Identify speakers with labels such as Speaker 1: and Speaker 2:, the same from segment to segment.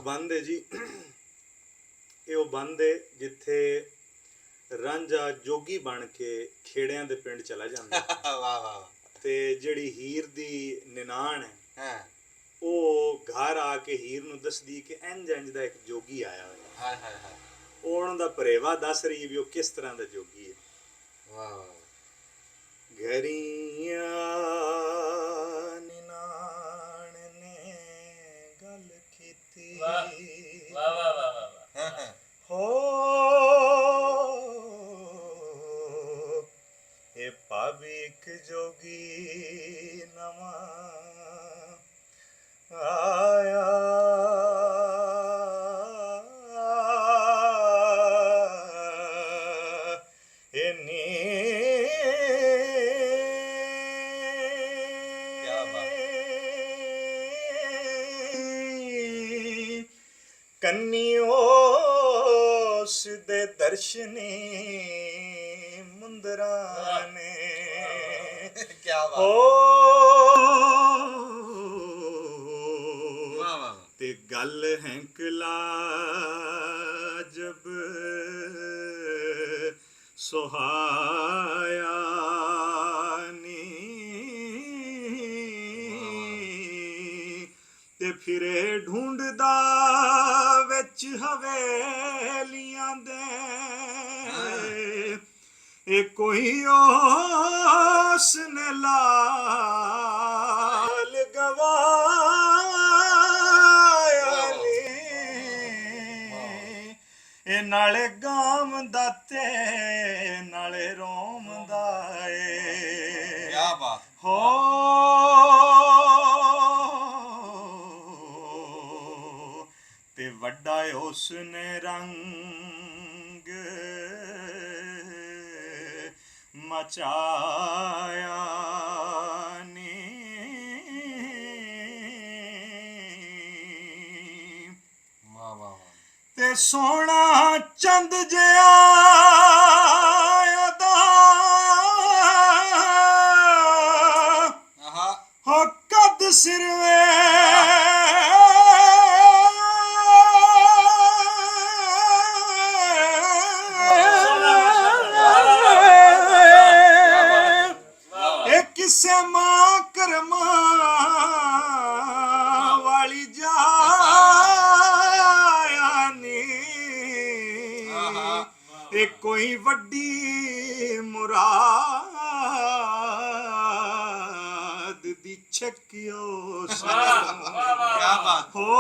Speaker 1: ਬੰਦ ਹੈ ਜੀ, ਇਹ ਉਹ ਬੰਦ ਹੈ ਜਿੱਥੇ ਰਾਂਝਾ ਜੋਗੀ ਬਣ ਕੇ ਖੇੜਿਆਂ ਦੇ ਪਿੰਡ ਚਲਾ ਜਾਂਦਾ।
Speaker 2: ਵਾਹ ਵਾਹ। ਤੇ
Speaker 1: ਜਿਹੜੀ ਹੀਰ ਦੀ ਨਿਨਾਣ
Speaker 2: ਹੈ
Speaker 1: ਉਹ ਘਰ ਆ ਕੇ ਹੀਰ ਨੂੰ ਦੱਸਦੀ ਕਿ ਇੰਝ ਇੰਝ ਦਾ ਇੱਕ ਜੋਗੀ ਆਇਆ ਹੋਇਆ।
Speaker 2: ਹਾਏ ਹਾਏ ਹਾਏ।
Speaker 1: ਉਹ ਉਹਨਾਂ ਦਾ ਭਰੇਵਾ ਦੱਸ ਰਹੀ ਵੀ ਉਹ ਕਿਸ ਤਰ੍ਹਾਂ ਦਾ ਜੋਗੀ ਹੈ।
Speaker 2: ਵਾਹ ਵਾਹ।
Speaker 1: ਘਰੀਆਂ ਨਿਨਾਣ ਨੇ ਗੱਲ ਕੀਤੀ।
Speaker 3: ਵਾਹ ਵਾਹ ਵਾਹ ਵਾਹ।
Speaker 1: ਹੋ ਇਹ ਭਾਵੇਂ ਇੱਕ ਜੋਗੀ ਨਵਾਂ ਆਇਆ, ਇੰਨੀ ਕੰਨੀ ਉਸ ਦੇ ਦਰਸ਼ਨੀ ਮੁੰਦਰਾਂ ਨੇ।
Speaker 2: ਕਿਆ ਬਾਤ। ਵਾਹ ਵਾਹ।
Speaker 1: ਤੇ ਗੱਲ ਹੈਂਕਲਾ ਜਬ ਸੁਹਾਇਆ ਨੀ, ਤੇ ਫਿਰੇ ਢੂੰਡਦਾ ਵਿੱਚ ਹਵੇਲੀਆਂ ਦੇ, ਇਹ ਕੋਈ ਉਸ ਨੇ ਲਾਲ ਗਵਾਇਆ ਨੀ, ਇਹ ਨਾਲੇ ਗਾਮ ਦਾ ਤੇ ਨਾਲੇ ਰੋਮ ਦਾ ਏ।
Speaker 2: ਕਿਆ ਬਾਤ।
Speaker 1: ਹੋ ਤੇ ਵੱਡਾ ਉਸ ਨੇ ਰੰਗ ਮਚਾਇਆ ਨੀ,
Speaker 2: ਵਾਹ ਵਾਹ।
Speaker 1: ਤੇ ਸੋਹਣਾ ਚੰਦ ਜਿਹਾ ਉਹਦਾ ਹੋ ਕੱਦ ਸਿਰਵੇ, ਕਿਸੇ ਮਾਂ ਕਰਮਾਂ ਵਾਲੀ ਜਾਇਆ ਨੀ, ਇਹ ਕੋਈ ਵੱਡੀ ਮੁਰਾਦ ਦੀ ਛਕਿਓ
Speaker 2: ਕਿਆ ਬਾਤ।
Speaker 1: ਹੋ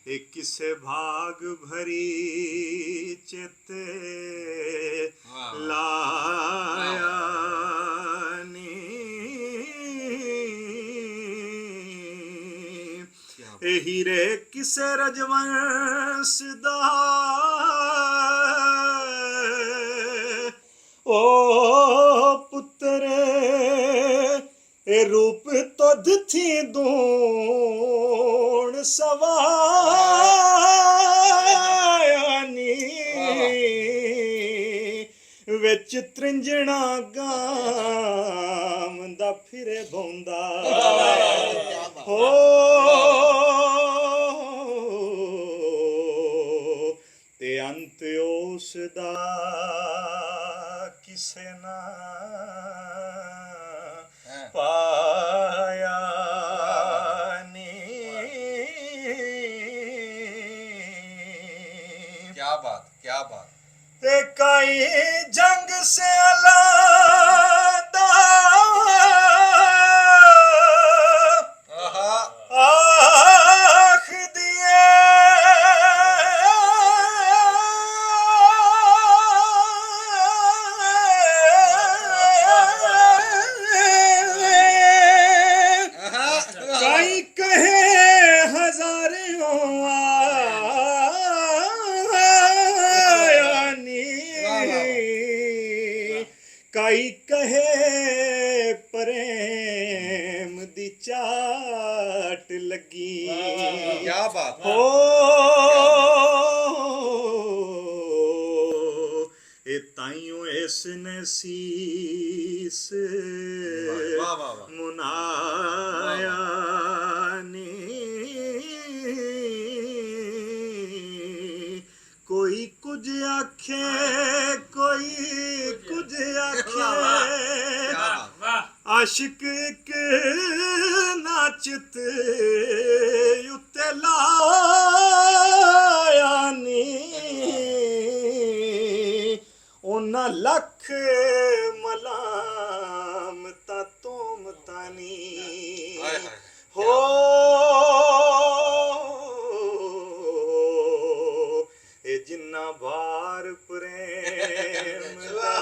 Speaker 1: ਇਹ ਕਿਸੇ ਭਾਗ ਭਰੀ ਚਿੱਤੇ ਲਾਇਆ ਨੀ, ਇਹ ਹੀਰੇ ਕਿਸੇ ਰਜਵੰਸ ਦਾ ਓ ਪੁੱਤਰ, ਇਹ ਰੂਪ ਤੁਧ ਥੀ ਦੂਣ ਸਵਾਇਆ ਨੀ, ਵਿੱਚ ਤ੍ਰਿੰਜਣਾ ਗਾਮ ਦਾ ਫਿਰੇ ਬੌਂਦਾ। ਹੋ ਤੇ ਅੰਤ ਉਸ ਦਾ ਕਿਸੇ ਨਾ ਪਾਇਆ ਨੀ।
Speaker 2: ਕਿਆ ਬਾਤ ਕਿਆ ਬਾਤ।
Speaker 1: ਤੇ ਕਈ ਜੰਗ ਸੇ ਅਲਾਦਾ ਆਖ ਦਿਏ, कई कहे हजारों आयानी, कई कहे प्रेम दी चाट लगी।
Speaker 2: क्या बात
Speaker 1: हो ए ताइयों इसने शीस मुनाया ਆਸ਼ਿਕ ਕੇ ਨਾਚਤ ਉੱਤੇ ਲਾਇਆ ਨੀ ਉਹਨਾਂ ਲੱਖ ਮਲਾਮਤਾਂ ਤੋਮਤਾਂ ਨੀ
Speaker 2: ਹਾਏ ਹਾਏ
Speaker 1: ਹੋ ਇਹ ਜਿੰਨਾ ਭਾਰ ਪ੍ਰੇਮ ਦਾ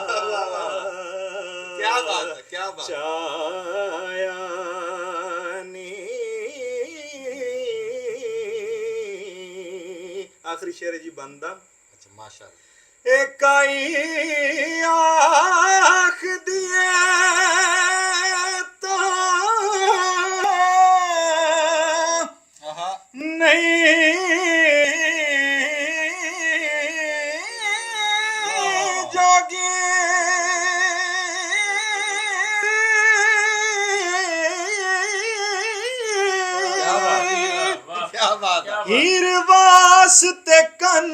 Speaker 2: क्या बात है क्या बात
Speaker 1: ਚਾਇਆ ਨੀ ਆਖਰੀ ਸ਼ੇਰ ਜੀ ਬੰਦਾ
Speaker 2: अच्छा माशाल्लाह
Speaker 1: ਇਕਾਈ ਆਖ ਦੀਏ ਤਾਂ
Speaker 2: आहा
Speaker 1: ਨਹੀਂ ਜੋਗੀ
Speaker 2: क्या बात क्या बात है
Speaker 1: ਹੀਰ ਵਾਸਤੇ ਕੰਨ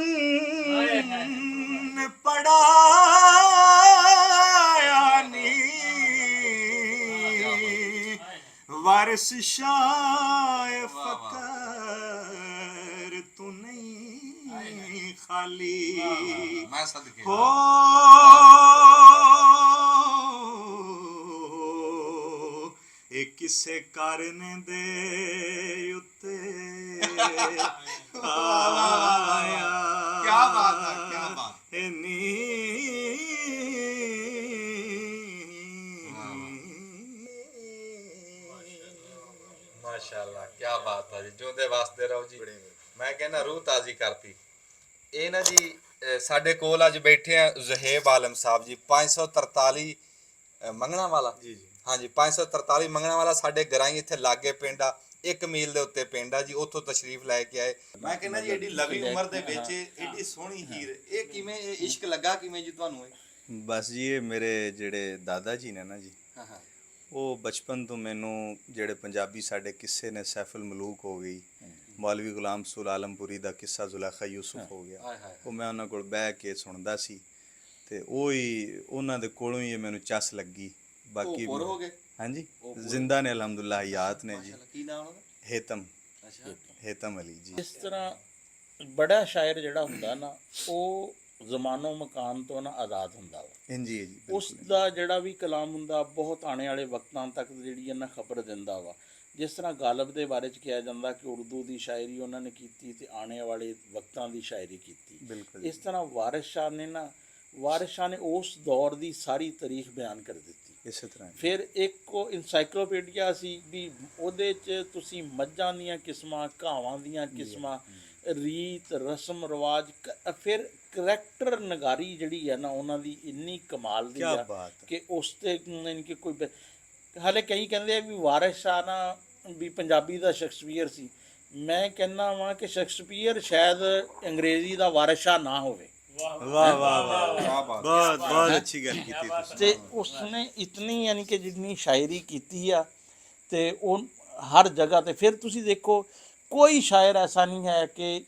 Speaker 1: ਪੜਾਇਆ ਨੀ ਵਾਰਿਸ ਸ਼ਾਹ ਫਕਰ ਤੂੰ ਨਹੀਂ ਖਾਲੀ
Speaker 2: मैं सदके
Speaker 1: ਹੋ ਇਹ ਕਿਸੇ ਕਾਰਨ ਦੇ ਉੱਤੇ ਆਇਆ
Speaker 2: क्या बात है क्या बात
Speaker 1: ਇਹ ਨੀ
Speaker 2: ਮਾਸ਼ਾਅੱਲਾ ਕੀ ਬਾਤ ਹੈ ਜੀ ਜਿਉਂਦੇ ਵਾਸਤੇ ਰਹੋ ਜੀ ਮੈਂ ਕਹਿੰਦਾ ਰੂਹ ਤਾਜ਼ੀ ਕਰਤੀ ਇਹ ਨਾ ਜੀ ਸਾਡੇ ਕੋਲ ਅੱਜ ਬੈਠੇ ਆ ਜ਼ੁਹੇਬ ਆਲਮ ਸਾਹਿਬ ਜੀ 543 ਮੰਗਣਾ ਵਾਲਾ
Speaker 1: ਜੀ ਜੀ
Speaker 2: ਹਾਂਜੀ 543 ਮੰਗਣਾ ਵਾਲਾ ਸਾਡੇ ਗਰਾਈ ਇੱਥੇ ਲਾਗੇ ਪਿੰਡ ਆ 1 ਮੀਲ ਦੇ ਉੱਤੇ ਪਿੰਡ ਆ ਜੀ ਉੱਥੋਂ ਤਸ਼ਰੀਫ ਲੈ ਕੇ ਆਏ ਮੈਂ ਕਹਿੰਦਾ ਜੀ ਏਡੀ ਲਵੀ ਉਮਰ ਦੇ ਵਿੱਚ ਏਡੀ ਸੋਹਣੀ ਹੀਰ ਇਹ ਕਿਵੇਂ ਇਹ ਇਸ਼ਕ ਲੱਗਾ ਕਿਵੇਂ ਜੀ ਤੁਹਾਨੂੰ ਇਹ
Speaker 4: ਬਸ ਜੀ ਇਹ ਮੇਰੇ ਜਿਹੜੇ ਦਾਦਾ ਜੀ ਨੇ ਨਾ ਜੀ
Speaker 2: ਹਾਂ ਹਾਂ
Speaker 4: ਉਹ ਬਚਪਨ ਤੋਂ ਮੈਨੂੰ ਜਿਹੜੇ ਪੰਜਾਬੀ ਸਾਡੇ ਕਿੱਸੇ ਨੇ ਸੈਫੁਲ ਮਲੂਕ ਹੋ ਗਈ ਮੌਲਵੀ ਗੁਲਾਮ ਰਸੂਲ ਆਲਮਪੁਰੀ ਦਾ ਕਿੱਸਾ ਜ਼ੁਲੈਖਾ ਯੂਸਫ ਹੋ ਗਿਆ
Speaker 2: ਹਾਏ ਹਾਏ
Speaker 4: ਉਹ ਮੈਂ ਉਹਨਾਂ ਕੋਲ ਬਹਿ ਕੇ ਸੁਣਦਾ ਸੀ ਤੇ ਉਹ ਹੀ ਉਹਨਾਂ ਦੇ ਕੋਲੋਂ ਹੀ ਇਹ ਮੈਨੂੰ ਚੱਸ ਲੱਗੀ ਬਾਕੀ
Speaker 2: ਉਹ ਹੋ ਗਏ
Speaker 4: ਹਾਂਜੀ ਜ਼ਿੰਦਾ ਨੇ ਅਲਹਮਦੁਲਿਲਾ ਹਯਾਤ ਨੇ ਜੀ
Speaker 2: ਕੀ ਨਾਮ ਉਹਦਾ
Speaker 4: ਹੇਤਮ
Speaker 2: ਅੱਛਾ
Speaker 4: ਹੇਤਮ ਅਲੀ ਜੀ
Speaker 3: ਇਸ ਤਰ੍ਹਾਂ ਬੜਾ ਸ਼ਾਇਰ ਜਿਹੜਾ ਹੁੰਦਾ ਨਾ ਉਹ ਜ਼ਮਾਨੋ ਮਕਾਨ ਤੋਂ ਨਾ ਆਜ਼ਾਦ ਹੁੰਦਾ ਵਾ
Speaker 4: ਜੀ ਜੀ
Speaker 3: ਉਸ ਦਾ ਜਿਹੜਾ ਵੀ ਕਲਾਮ ਹੁੰਦਾ ਬਹੁਤ ਆਉਣੇ ਵਾਲੇ ਵਕਤਾਂ ਤੱਕ ਜਿਹੜੀ ਇਹਨਾਂ ਖਬਰ ਦਿੰਦਾ ਵਾ ਜਿਸ ਤਰ੍ਹਾਂ ਗਾਲਬ ਦੇ ਬਾਰੇ ਚ ਕਿਹਾ ਜਾਂਦਾ ਕਿ ਉਰਦੂ ਦੀ ਸ਼ਾਇਰੀ ਉਹਨਾਂ ਨੇ ਕੀਤੀ ਤੇ ਆਉਣੇ ਵਾਲੇ ਵਕਤਾਂ ਦੀ ਸ਼ਾਇਰੀ ਕੀਤੀ
Speaker 4: ਬਿਲਕੁਲ
Speaker 3: ਇਸ ਤਰ੍ਹਾਂ ਵਾਰਿਸ ਸ਼ਾਹ ਨੇ ਉਸ ਦੌਰ ਦੀ ਸਾਰੀ ਤਾਰੀਖ ਬਿਆਨ ਕਰ ਦਿੱਤੀ
Speaker 4: ਇਸੇ ਤਰ੍ਹਾਂ
Speaker 3: ਫਿਰ ਇੱਕ ਉਹ ਇਨਸਾਈਕਲੋਪੀਡੀਆ ਸੀ ਵੀ ਉਹਦੇ 'ਚ ਤੁਸੀਂ ਮੱਝਾਂ ਦੀਆਂ ਕਿਸਮਾਂ ਘਾਵਾਂ ਦੀਆਂ ਕਿਸਮਾਂ ਰੀਤ ਰਸਮ ਰਿਵਾਜ ਫਿਰ ਕਰੈਕਟਰ ਨਗਾਰੀ ਜਿਹੜੀ ਹੈ ਨਾ ਉਹਨਾਂ ਦੀ ਇੰਨੀ ਕਮਾਲ ਦੀ
Speaker 4: ਕੀ
Speaker 3: ਆ
Speaker 4: ਬਾਤ
Speaker 3: ਕਿ ਉਸ ਤੇ ਯਾਨੀ ਕਿ ਕੋਈ ਹਾਲੇ ਕਈ ਕਹਿੰਦੇ ਆ ਵੀ ਵਾਰਿਸ ਸ਼ਾਹ ਨਾ ਵੀ ਪੰਜਾਬੀ ਦਾ ਸ਼ੇਕਸਪੀਅਰ ਸੀ ਮੈਂ ਕਹਿੰਦਾ ਵਾਂ ਕਿ ਸ਼ੇਕਸਪੀਅਰ ਸ਼ਾਇਦ ਅੰਗਰੇਜ਼ੀ ਦਾ ਵਾਰਿਸ ਸ਼ਾਹ ਨਾ ਹੋਵੇ
Speaker 4: ਵਾਹ ਵਾਹ ਵਾਹ ਬਹੁਤ ਬਹੁਤ ਅੱਛੀ ਗੱਲ ਕੀਤੀ ਤੁਸੀਂ
Speaker 3: ਤੇ ਉਸਨੇ ਇਤਨੀ ਯਾਨੀ ਕਿ ਜਿੰਨੀ ਸ਼ਾਇਰੀ ਕੀਤੀ ਆ ਤੇ ਉਹ ਹਰ ਜਗ੍ਹਾ ਤੇ ਫਿਰ ਤੁਸੀਂ ਦੇਖੋ ਕੋਈ ਸ਼ਾਇਰ ਐਸਾ ਨਹੀਂ ਹੈ ਕਿ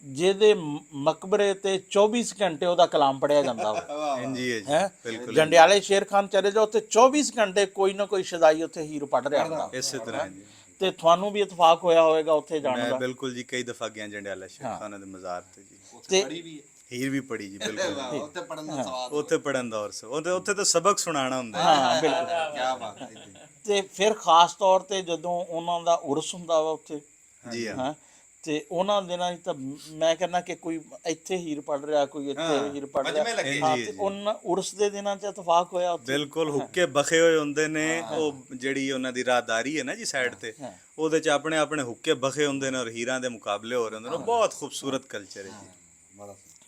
Speaker 3: ਜਿਹਦੇ ਮਕਬਰੇ ਤੇ 24 ਘੰਟੇ ਉਹਦਾ ਕਲਾਮ ਪੜਿਆ ਜਾਂਦਾ ਵਾ
Speaker 4: ਜੀ ਜੀ
Speaker 3: ਹੈ
Speaker 4: ਬਿਲਕੁਲ
Speaker 3: ਜੰਡਿਆਲੇ ਸ਼ੇਰ ਖਾਨ ਚਲੇ ਜਾਓ ਤੇ 24 ਘੰਟੇ ਕੋਈ ਨਾ ਕੋਈ ਸ਼ਦਾਈ ਉੱਥੇ ਹੀਰ ਪੜ ਰਿਹਾ ਹੁੰਦਾ
Speaker 4: ਇਸੇ ਤਰ੍ਹਾਂ ਜੀ
Speaker 3: ਤੇ ਤੁਹਾਨੂੰ ਵੀ ਇਤਫਾਕ ਹੋਇਆ ਹੋਵੇਗਾ ਉੱਥੇ ਜਾਣ
Speaker 4: ਮੈਂ
Speaker 3: ਦਾ
Speaker 4: ਬਿਲਕੁਲ ਜੀ ਕਈ ਦਫਾ ਗਿਆ ਜੰਡਿਆਲਾ ਸ਼ੇਖ ਖਾਨਾ ਦੇ ਮਜ਼ਾਰ ਤੇ ਜੀ
Speaker 3: ਤੇ
Speaker 4: ਹੀਰ ਵੀ ਪੜੀ ਜੀ ਬਿਲਕੁਲ
Speaker 2: ਉੱਥੇ ਪੜਨ ਦਾ ਸਵਾਦ
Speaker 4: ਉੱਥੇ ਪੜਨ ਦਾ ਔਰ ਉੱਥੇ ਤਾਂ ਸਬਕ ਸੁਣਾਉਣਾ ਹੁੰਦਾ
Speaker 3: ਹਾਂ ਬਿਲਕੁਲ
Speaker 2: ਕੀ ਬਾਤ ਹੈ
Speaker 3: ਤੇ ਫਿਰ ਖਾਸ ਤੌਰ ਤੇ ਜਦੋਂ ਉਹਨਾਂ ਦਾ ਉਰਸ ਹੁੰਦਾ ਵਾ ਉੱਥੇ
Speaker 4: ਜੀ ਹਾਂ
Speaker 3: ਹਾਂ ਤੇ ਉਹਨਾਂ ਦਿਨਾਂ 'ਚ ਤਾਂ ਮੈਂ ਕਹਿੰਦਾ ਕਿ ਕੋਈ ਇੱਥੇ ਹੀਰ ਪੜ ਰਿਹਾ ਕੋਈ ਇੱਥੇ ਹੀਰ ਪੜ
Speaker 2: ਮਜਮੇ ਲੱਗੇ
Speaker 3: ਰਿਹਾ ਹਾਂ ਤੇ ਉਹਨਾਂ ਉਰਸ ਦੇ ਦਿਨਾਂ 'ਚ ਇਤਫਾਕ ਹੋਇਆ ਉੱਥੇ
Speaker 4: ਬਿਲਕੁਲ ਹੁੱਕੇ ਬਖੇ ਹੋਏ ਹੁੰਦੇ ਨੇ ਉਹ ਜਿਹੜੀ ਉਹਨਾਂ ਦੀ ਰਾਹਦਾਰੀ ਹੈ ਨਾ ਜੀ ਸਾਈਡ ਤੇ ਉਹਦੇ ਚ ਆਪਣੇ ਆਪਣੇ ਹੁੱਕੇ ਬਖੇ ਹੁੰਦੇ ਨੇ ਔਰ ਹੀਰਾਂ ਦੇ ਮੁਕਾਬਲੇ ਹੋ ਰਹੇ ਹੁੰਦੇ ਨੇ ਬਹੁਤ ਖੂਬਸੂਰਤ ਕਲਚਰ ਹੈ ਜੀ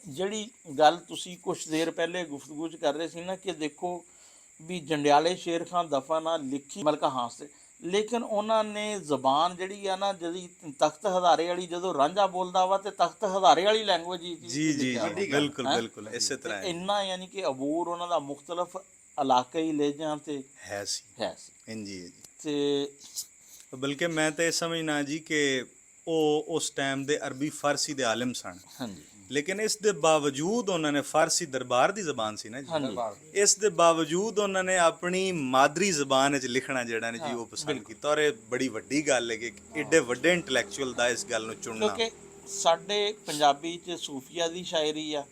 Speaker 3: ਜਿਹੜੀ ਗੱਲ ਤੁਸੀਂ ਕੁਝ ਦੇਰ ਪਹਿਲੇ ਗੁਫ਼ਤਗੂ 'ਚ ਕਰ ਰਹੇ ਸੀ ਨਾ ਕਿ ਦੇਖੋ ਵੀ ਜੰਡਿਆਲੇ ਸ਼ੇਰ ਖਾਨ ਦਫਾ ਨਾਲ ਲਿਖੀ ਮਲਕਾ ਹਾਂਸ ਤੇ ਲੇਕਿਨ ਉਹਨਾਂ ਨੇ ਜ਼ਬਾਨ ਜਿਹੜੀ ਆ ਨਾ ਜਿਹੜੀ ਤਖਤ ਹਜ਼ਾਰੇ ਵਾਲੀ ਜਦੋਂ ਰਾਂਝਾ ਬੋਲਦਾ ਵਾ ਤੇ ਤਖਤ ਹਜ਼ਾਰੇ ਵਾਲੀ ਲੈਂਗੁਏਜ
Speaker 4: ਜੀ ਜੀ ਬਿਲਕੁਲ ਬਿਲਕੁਲ ਇਸੇ ਤਰ੍ਹਾਂ
Speaker 3: ਇੰਨਾ ਯਾਨੀ ਕਿ ਅਬੂਰ ਉਹਨਾਂ ਦਾ ਮੁਖਤਲਫ ਇਲਾਕਾਈ ਲਹਿਜਿਆਂ ਤੇ
Speaker 4: ਹੈ ਸੀ ਜੀ
Speaker 3: ਤੇ
Speaker 4: ਬਲਕਿ ਮੈਂ ਤਾਂ ਇਹ ਸਮਝਣਾ ਜੀ ਕਿ ਉਹ ਉਸ ਟਾਈਮ ਦੇ ਅਰਬੀ ਫਾਰਸੀ ਦੇ ਆਲਿਮ ਸਨ
Speaker 3: ਹਾਂਜੀ
Speaker 4: ਲੇਕਿਨ ਇਸ ਦੇ ਬਾਵਜੂਦ ਉਹਨਾਂ ਨੇ ਫਾਰਸੀ ਦਰਬਾਰ ਦੀ ਜ਼ਬਾਨ ਸੀ ਨਾ ਜੀ, ਇਸ ਦੇ ਬਾਵਜੂਦ ਉਹਨਾਂ ਨੇ ਆਪਣੀ ਮਾਦਰੀ ਜ਼ਬਾਨ ਵਿੱਚ ਲਿਖਣਾ ਜਿਹੜਾ ਨੇ ਜੀ ਉਹ ਪਸੰਦ ਕੀਤਾ। ਔਰ ਇਹ ਬੜੀ ਵੱਡੀ ਗੱਲ ਹੈ ਕਿ ਏਡੇ ਵੱਡੇ ਇੰਟੈਲੈਕਚੁਅਲ ਦਾ ਇਸ ਗੱਲ ਨੂੰ ਚੁਣਨਾ।
Speaker 3: ਕਿਉਂਕਿ ਸਾਡੇ ਪੰਜਾਬੀ 'ਚ ਸੂਫੀਆ ਦੀ ਸ਼ਾਇਰੀ ਆ,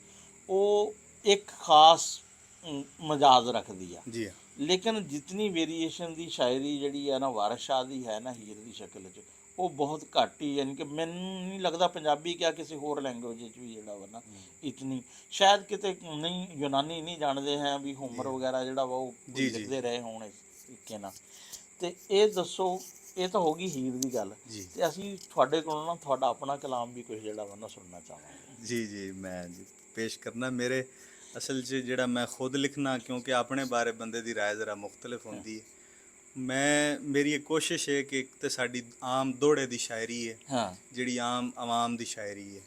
Speaker 3: ਉਹ ਇੱਕ ਖਾਸ ਮਜਾਜ਼ ਰੱਖਦੀ ਆ
Speaker 4: ਜੀ ਹਾਂ,
Speaker 3: ਲੇਕਿਨ ਜਿਤਨੀ ਵੇਰੀਏਸ਼ਨ ਦੀ ਸ਼ਾਇਰੀ ਜਿਹੜੀ ਆ ਨਾ ਵਾਰਿਸ ਸ਼ਾਹ ਦੀ ਹੈ ਨਾ ਹੀਰ ਦੀ ਸ਼ਕਲ 'ਚ, ਉਹ ਬਹੁਤ ਘੱਟ ਹੀ, ਯਾਨੀ ਕਿ ਮੈਨੂੰ ਨਹੀਂ ਲੱਗਦਾ ਪੰਜਾਬੀ ਕਿਆ ਕਿਸੇ ਹੋਰ ਲੈਂਗੁਏਜ 'ਚ ਵੀ ਜਿਹੜਾ ਵਾ ਨਾ ਇਤਨੀ, ਸ਼ਾਇਦ ਕਿਤੇ ਨਹੀਂ ਯੂਨਾਨੀ ਨਹੀਂ ਜਾਣਦੇ ਹੈ ਵੀ ਹੋਮਰ ਵਗੈਰਾ ਜਿਹੜਾ ਵਾ ਉਹ ਲਿਖਦੇ ਰਹੇ ਹੋਣ ਇਸ ਤਰੀਕੇ ਨਾਲ। ਤੇ ਇਹ ਦੱਸੋ, ਇਹ ਤਾਂ ਹੋ ਗਈ ਹੀਰ ਦੀ ਗੱਲ, ਤੇ ਅਸੀਂ ਤੁਹਾਡੇ ਕੋਲੋਂ ਨਾ ਤੁਹਾਡਾ ਆਪਣਾ ਕਲਾਮ ਵੀ ਕੁਝ ਜਿਹੜਾ ਵਾ ਨਾ ਸੁਣਨਾ ਚਾਹਾਂਗੇ।
Speaker 4: ਜੀ ਜੀ ਮੈਂ ਜੀ ਪੇਸ਼ ਕਰਨਾ। ਮੇਰੇ ਅਸਲ 'ਚ ਜਿਹੜਾ ਮੈਂ ਖੁਦ ਲਿਖਣਾ, ਕਿਉਂਕਿ ਆਪਣੇ ਬਾਰੇ ਬੰਦੇ ਦੀ ਰਾਏ ਜ਼ਰਾ ਮੁਖਤਲਿਫ ਹੁੰਦੀ ਹੈ। ਮੇਰੀ ਇਹ ਕੋਸ਼ਿਸ਼ ਹੈ ਕਿ ਇੱਕ ਤਾਂ ਸਾਡੀ ਆਮ ਦੋੜੇ ਦੀ ਸ਼ਾਇਰੀ ਹੈ, ਜਿਹੜੀ ਆਮ ਆਵਾਮ ਦੀ ਸ਼ਾਇਰੀ ਹੈ,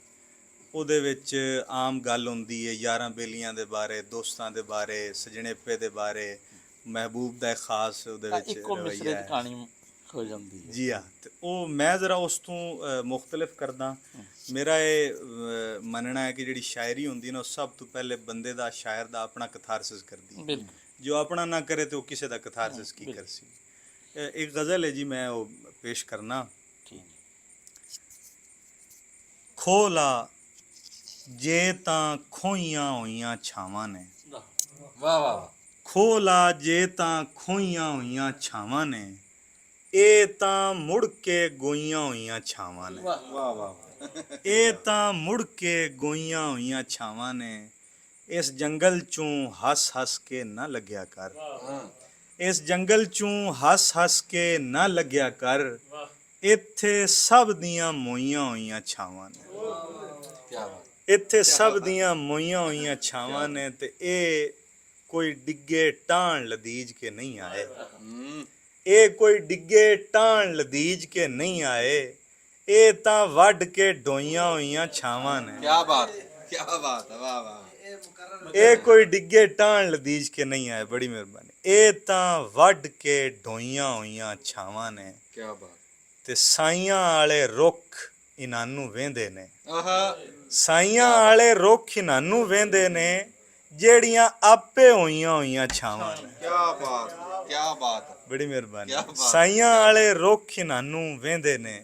Speaker 4: ਉਹਦੇ ਵਿੱਚ ਆਮ ਗੱਲ ਹੁੰਦੀ ਹੈ ਯਾਰਾਂ ਬੇਲੀਆਂ ਦੇ ਬਾਰੇ, ਦੋਸਤਾਂ ਦੇ ਬਾਰੇ, ਸਜਣੇਪੇ ਦੇ ਬਾਰੇ, ਮਹਿਬੂਬ ਦਾ ਖਾਸ ਉਹਦੇ ਵਿੱਚ
Speaker 3: ਇੱਕੋ ਮਿਸਰੇ ਦੀ ਕਹਾਣੀ ਹੋ ਜਾਂਦੀ ਹੈ।
Speaker 4: ਜੀ ਹਾਂ, ਤੇ ਉਹ ਮੈਂ ਜ਼ਰਾ ਉਸ ਤੋਂ ਮੁਖਤਲਿਫ ਕਰਦਾ। ਮੇਰਾ ਇਹ ਮੰਨਣਾ ਹੈ ਕਿ ਜਿਹੜੀ ਸ਼ਾਇਰੀ ਹੁੰਦੀ ਨਾ, ਉਹ ਸਭ ਤੋਂ ਪਹਿਲੇ ਬੰਦੇ ਦਾ, ਸ਼ਾਇਰ ਦਾ ਆਪਣਾ ਕਥਾਰਸਿਸ ਕਰਦੀ ਹੈ। ਜੋ ਆਪਣਾ ਨਾ ਕਰੇ ਤੇ ਉਹ ਕਿਸੇ ਦਾ ਕਥਾਰਸਿਸ ਕੀ ਕਰ ਸੀ। ਇੱਕ ਗਜ਼ਲ ਹੈ ਜੀ, ਮੈਂ ਉਹ ਪੇਸ਼ ਕਰਨਾ। ਖੋਲਾ ਜੇ ਤਾਂ ਖੋਈਆਂ ਹੋਈਆਂ ਛਾਵਾਂ ਨੇ,
Speaker 2: ਵਾਹ ਵਾਹ,
Speaker 4: ਖੋਲਾ ਜੇ ਤਾਂ ਖੋਈਆਂ ਹੋਈਆਂ ਛਾਵਾਂ ਨੇ, ਇਹ ਤਾਂ ਮੁੜ ਕੇ ਗੋਈਆਂ ਹੋਈਆਂ ਛਾਵਾਂ ਨੇ।
Speaker 2: ਵਾਹ ਵਾਹ,
Speaker 4: ਇਹ ਤਾਂ ਮੁੜ ਕੇ ਗੋਈਆਂ ਹੋਈਆਂ ਛਾਵਾਂ ਨੇ, ਇਸ ਜੰਗਲ ਚੋਂ ਹੱਸ ਹੱਸ ਕੇ ਨਾ ਲੱਗਿਆ ਕਰ, ਇਸ ਜੰਗਲ ਚੋਂ ਹੱਸ ਹੱਸ ਕੇ ਨਾ ਲੱਗਿਆ ਕਰ, ਇੱਥੇ ਸਭ ਦੀਆਂ ਮੋਈਆਂ ਹੋਈਆਂ ਛਾਵਾਂ ਨੇ, ਇੱਥੇ ਸਭ ਦੀਆਂ ਮੋਈਆਂ ਹੋਈਆਂ ਛਾਵਾਂ ਨੇ, ਤੇ ਇਹ ਕੋਈ ਡਿੱਗੇ ਟਾਣ ਲਦੀਜ ਕੇ ਨਹੀਂ ਆਏ, ਇਹ ਕੋਈ ਡਿੱਗੇ ਟਾਣ ਲਦੀਜ ਕੇ ਨਹੀਂ ਆਏ, ਇਹ ਤਾਂ ਵੱਢ ਕੇ ਡੋਈਆਂ ਹੋਈਆਂ ਛਾਵਾਂ ਨੇ।
Speaker 2: ਕੀ ਬਾਤ, ਕੀ ਬਾਤ ਹੈ, ਵਾਹ ਵਾਹ।
Speaker 4: ਇਹ ਕੋਈ ਡਿੱਗੇ ਟਾਣ ਲਦੀਜ ਕੇ ਨਹੀਂ ਆਏ, ਬੜੀ ਮਿਹਰਬਾਨੀ। ਇਹ ਤਾਂ ਵੱਢ ਕੇ ਡੋਈਆਂ ਹੋਈਆਂ ਛਾਵਾਂ ਨੇ,
Speaker 2: ਕੀ ਬਾਤ।
Speaker 4: ਤੇ ਸਾਈਆਂ ਵਾਲੇ ਰੁੱਖ ਇਹਨਾਂ ਨੂੰ ਵੇਂਦੇ ਨੇ,
Speaker 2: ਆਹਾ,
Speaker 4: ਸਾਈਆਂ ਵਾਲੇ ਰੁੱਖ ਇਹਨਾਂ ਨੂੰ ਵੇਂਦੇ ਨੇ, ਜਿਹੜੀਆਂ ਆਪੇ ਹੋਈਆਂ ਛਾਵਾਂ ਨੇ।
Speaker 2: ਕੀ ਬਾਤ, ਕੀ ਬਾਤ,
Speaker 4: ਬੜੀ ਮਿਹਰਬਾਨੀ। ਸਾਈਆਂ ਵਾਲੇ ਰੁੱਖ ਇਹਨਾਂ ਨੂੰ ਵੇਂਦੇ ਨੇ,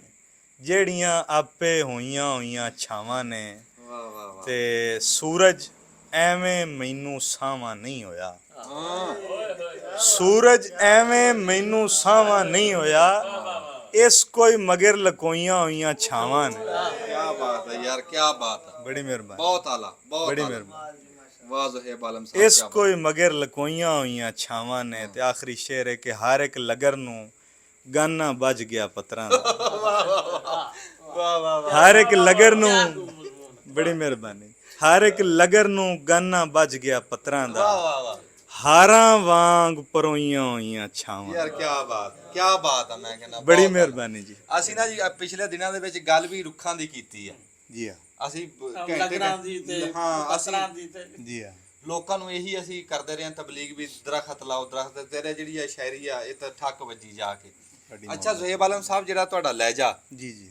Speaker 4: ਜਿਹੜੀਆਂ ਆਪੇ ਹੋਈਆਂ ਛਾਵਾਂ ਨੇ,
Speaker 2: ਵਾਹ ਵਾਹ ਵਾਹ।
Speaker 4: ਤੇ ਸੂਰਜ ਐਵੇਂ ਮੈਨੂੰ ਸਾਵਾਂ ਨਹੀਂ ਹੋਇਆ, ਸੂਰਜ ਐਵੇਂ ਮੈਨੂੰ ਸਾਵਾਂ ਨਹੀਂ ਹੋਇਆ, ਇਸ ਕੋਈ ਮਗਰ ਲਕੋਈਆਂ ਹੋਈਆਂ ਛਾਵਾਂ ਨੇ।
Speaker 2: ਕੀ ਬਾਤ ਹੈ ਯਾਰ, ਕੀ ਬਾਤ ਹੈ,
Speaker 4: ਬੜੀ ਮਿਹਰਬਾਨੀ,
Speaker 2: ਬਹੁਤ ਆਲਾ, ਬਹੁਤ
Speaker 4: ਬੜੀ
Speaker 2: ਆਲਾ।
Speaker 4: ਮਿਹਰਬਾਨੀ।
Speaker 2: ਵਾਹ ਜ਼ੋਹੇਬ ਆਲਮ ਸਾਹਿਬ,
Speaker 4: ਇਸ ਕੋਈ ਮਗਰ ਲਕੋਈਆਂ ਹੋਈਆਂ ਛਾਵਾਂ ਨੇ, ਤੇ ਆਖਰੀ ਸ਼ੇਰ ਹੈ ਕਿ ਹਰ ਇੱਕ ਲਗਰ ਨੂੰ ਗਾਨਾ ਵੱਜ ਗਿਆ ਪੱਤਰਾਂ ਦਾ।
Speaker 2: ਵਾਹ ਵਾਹ ਵਾਹ,
Speaker 4: ਹਰ ਇੱਕ ਲਗਰ ਨੂੰ, ਬੜੀ ਮਿਹਰਬਾਨੀ, ਹਰ ਇੱਕ ਲਗਰ ਨੂੰ ਗਾਨਾ ਵੱਜ ਗਿਆ ਪੱਤਰਾਂ ਦਾ,
Speaker 2: ਵਾਹ ਵਾਹ,
Speaker 4: ਹਾਰਾਂ ਵਾਂਗ ਪਰੋਈਆਂ ਹੋਈਆਂ ਛਾਵਾਂ।
Speaker 2: ਯਾਰ ਕੀ ਬਾਤ, ਕੀ ਬਾਤ ਹੈ। ਮੈਂ ਕਹਿੰਦਾ
Speaker 4: ਬੜੀ ਮਿਹਰਬਾਨੀ ਜੀ।
Speaker 2: ਅਸੀਂ ਨਾ ਜੀ ਪਿਛਲੇ ਦਿਨਾਂ ਦੇ ਵਿੱਚ ਗੱਲ ਵੀ ਰੁੱਖਾਂ ਦੀ ਕੀਤੀ ਆ
Speaker 4: ਜੀ ਹਾਂ,
Speaker 2: ਅਸੀਂ
Speaker 3: ਲਗਰਾਂ ਦੀ ਤੇ
Speaker 2: ਹਾਂ, ਅਸੀਂ
Speaker 3: ਪੱਤਰਾਂ ਦੀ ਤੇ
Speaker 4: ਜੀ ਹਾਂ,
Speaker 2: ਲੋਕਾਂ ਨੂੰ ਇਹੀ ਅਸੀਂ ਕਰਦੇ ਰਹੇ ਹਾਂ ਤਬਲੀਗ ਵੀ, ਦਰਖਤ ਲਾਓ ਦਰਖਤ। ਤੇਰੇ ਜਿਹੜੀ ਆ ਸ਼ਾਇਰੀ ਆ, ਇਹ ਤਾਂ ਠੱਕ ਵੱਜੀ ਜਾ ਕੇ। ਅੱਛਾ ਜ਼ੋਹੇਬ ਆਲਮ ਸਾਹਿਬ, ਜਿਹੜਾ ਤੁਹਾਡਾ ਲਹਿਜਾ,
Speaker 4: ਜੀ ਜੀ,